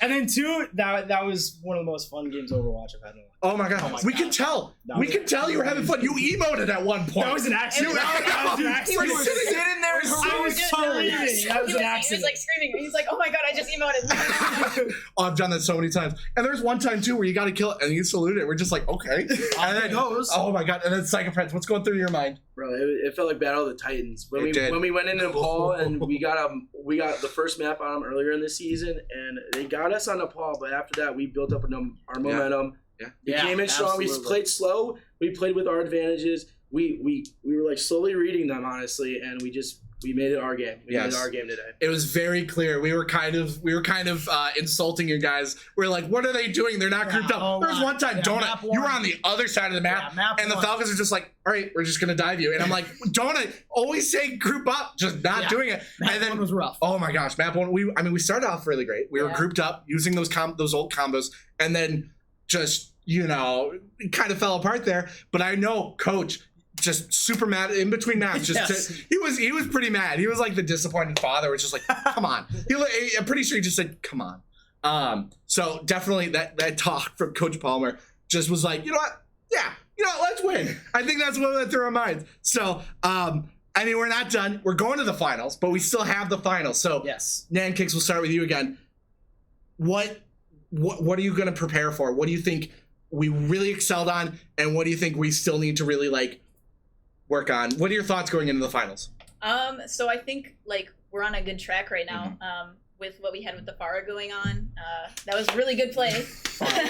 [SPEAKER 9] And then 2, that was one of the most fun games Overwatch I've had in a while.
[SPEAKER 2] Oh my god, we can tell. We can tell you were having fun. You emoted at one point.
[SPEAKER 9] That was an accident. That was an accident.
[SPEAKER 2] You were sitting there.
[SPEAKER 9] I was totally kidding. That was an
[SPEAKER 8] He was
[SPEAKER 9] accident.
[SPEAKER 8] like screaming. He's like, "Oh my god, I just emoted."
[SPEAKER 2] Oh, I've done that so many times. And there's one time too where you got to kill it and you salute it. We're just like, okay. And then oh my god. And then Psychopreds, what's going through your mind?
[SPEAKER 10] Bro, it felt like Battle of the Titans when
[SPEAKER 2] It did.
[SPEAKER 10] when we went into Nepal and we got the first map on them earlier in the season and they got us on Nepal, but after that we built up our momentum.
[SPEAKER 2] Yeah.
[SPEAKER 10] We came in strong. We played slow. We played with our advantages. We were like slowly reading them honestly, and we made it our game. We made it our game today.
[SPEAKER 2] It was very clear. We were kind of insulting you guys. We were like, what are they doing? They're not grouped up. There was one time, Donut, you were on the other side of the map, and the Falcons are just like, all right, we're just gonna dive you. And I'm like, Donut, always say group up, just not doing it.
[SPEAKER 4] Map one was rough.
[SPEAKER 2] Oh my gosh, map 1. We started off really great. We were grouped up using those old combos, and then just it kind of fell apart there. But I know Coach just super mad in between maps. He was pretty mad. He was like the disappointed father, which is like, come on. I'm pretty sure he just said, come on. So definitely that talk from Coach Palmer just was like, you know what? Yeah, let's win. I think that's what went through our minds. So we're not done. We're going to the finals, but we still have the finals. So
[SPEAKER 4] yes,
[SPEAKER 2] Nancakes, we'll start with you again. What are you going to prepare for? What do you think we really excelled on, and what do you think we still need to really work on? What are your thoughts going into the finals?
[SPEAKER 8] So I think we're on a good track right now. With what we had with the Farah going on, that was really good play.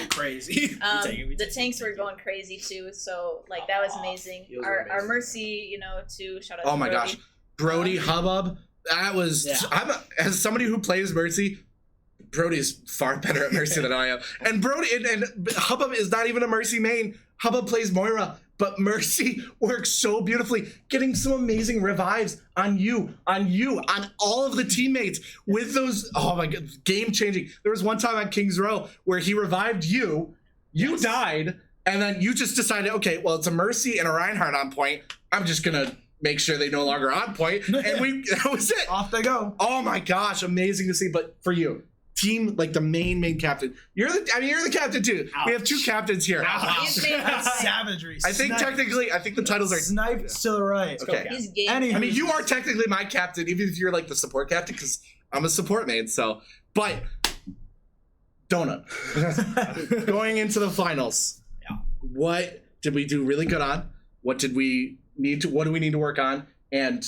[SPEAKER 9] Crazy.
[SPEAKER 8] The tanks were going crazy too, so that was amazing. Our Mercy, too. Shout out.
[SPEAKER 2] Oh
[SPEAKER 8] to
[SPEAKER 2] my
[SPEAKER 8] Brody.
[SPEAKER 2] gosh, Brody Hubbub. That was as somebody who plays Mercy. Brody's far better at Mercy than I am. And Brody and Hubbub is not even a Mercy main. Hubbub plays Moira, but Mercy works so beautifully, getting some amazing revives on all of the teammates with those. Oh my god, game changing. There was one time on King's Row where he revived you died, and then you just decided, okay, well, it's a Mercy and a Reinhardt on point. I'm just gonna make sure they no longer on point, and that was it.
[SPEAKER 4] Off they go.
[SPEAKER 2] Oh my gosh, amazing to see. But for you, team, the main captain. You're the captain too. Ouch. We have 2 captains here.
[SPEAKER 4] That's savagery.
[SPEAKER 2] I think the titles are
[SPEAKER 4] sniped to the right.
[SPEAKER 2] Okay. You are technically my captain, even if you're the support captain, because I'm a support main. So, but Donut, going into the finals, what did we do really good on? What do we need to work on? And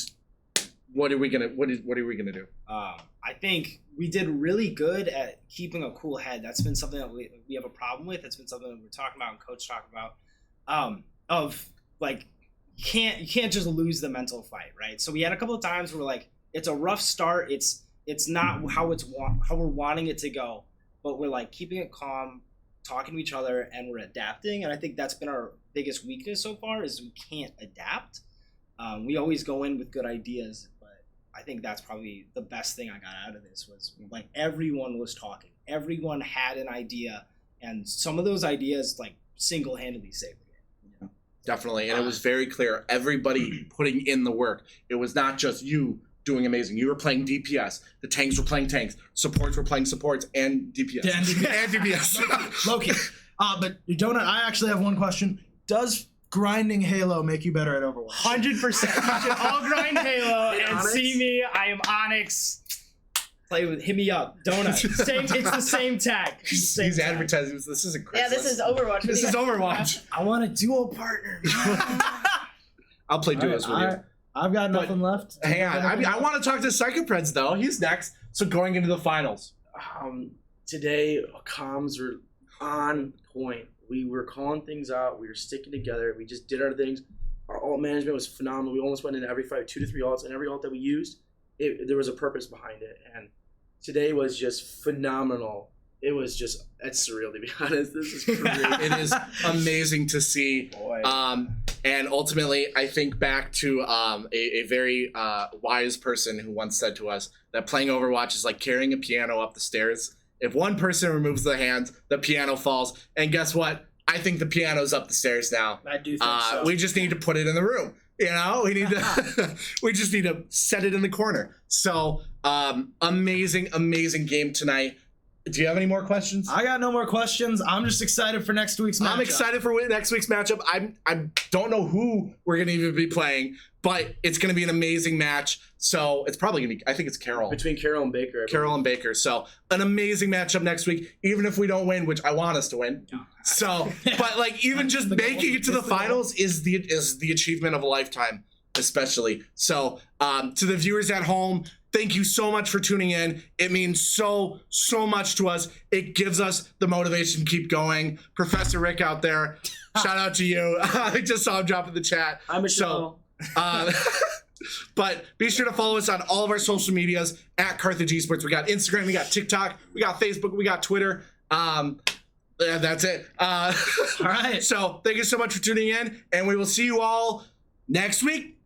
[SPEAKER 2] what are we gonna do?
[SPEAKER 9] I think we did really good at keeping a cool head. That's been something that we have a problem with. That's been something that we're talking about and Coach talked about. You can't just lose the mental fight, right? So we had a couple of times where it's a rough start. It's not how we're wanting it to go, but we're keeping it calm, talking to each other, and we're adapting. And I think that's been our biggest weakness so far is we can't adapt. We always go in with good ideas, but I think that's probably the best thing I got out of this was like everyone was talking. Everyone had an idea, and some of those ideas like single-handedly saved the game.
[SPEAKER 2] Definitely, and it was very clear. Everybody putting in the work. It was not just you doing amazing. You were playing DPS. The tanks were playing tanks. Supports were playing supports and DPS.
[SPEAKER 4] Yeah, and
[SPEAKER 2] DPS.
[SPEAKER 4] Loki. But Donut, I actually have one question. Does grinding Halo make you better at Overwatch?
[SPEAKER 9] 100%. You should all grind Halo and
[SPEAKER 10] Onyx?
[SPEAKER 9] see me. I am Onyx. Hit me up. Donut. It's the same tag.
[SPEAKER 2] He's advertising. This isn't Craigslist.
[SPEAKER 8] Yeah, this is Overwatch.
[SPEAKER 2] This is Overwatch.
[SPEAKER 9] I want a duo partner.
[SPEAKER 2] I'll play duos with you.
[SPEAKER 4] I've got nothing left.
[SPEAKER 2] Hang on. I want to talk to Psychopreds, though. He's next. So going into the finals.
[SPEAKER 10] Today, comms were on point. We were calling things out. We were sticking together. We just did our things. Our ult management was phenomenal. We almost went into every fight, 2 to 3 ults, and every ult that we used, there was a purpose behind it. And today was just phenomenal. It was just, it's surreal, to be honest. This is great.
[SPEAKER 2] It is amazing to see.
[SPEAKER 10] Boy.
[SPEAKER 2] And ultimately, I think back to a very wise person who once said to us that playing Overwatch is like carrying a piano up the stairs. If one person removes the hands, the piano falls. And guess what? I think the piano's up the stairs now.
[SPEAKER 4] I do think so.
[SPEAKER 2] We just need to put it in the room. You know, we need to. We just need to set it in the corner. So amazing game tonight. Do you have any more questions?
[SPEAKER 4] I got no more questions. I'm just excited for next week's matchup.
[SPEAKER 2] I'm excited for next week's matchup. I don't know who we're going to even be playing, but it's going to be an amazing match. So it's probably going to be, I think it's Carol.
[SPEAKER 10] Between Carol and Baker.
[SPEAKER 2] Carol and Baker. So an amazing matchup next week, even if we don't win, which I want us to win. So, but like even just making it to the finals is the achievement of a lifetime, especially. So to the viewers at home, thank you so much for tuning in. It means so much to us. It gives us the motivation to keep going. Professor Rick out there, shout out to you. I just saw him drop in the chat.
[SPEAKER 10] I'm Michelle.
[SPEAKER 2] So, but be sure to follow us on all of our social medias at Carthage Esports. We got Instagram, we got TikTok, we got Facebook, we got Twitter. That's it. All
[SPEAKER 4] right.
[SPEAKER 2] So thank you so much for tuning in, and we will see you all next week.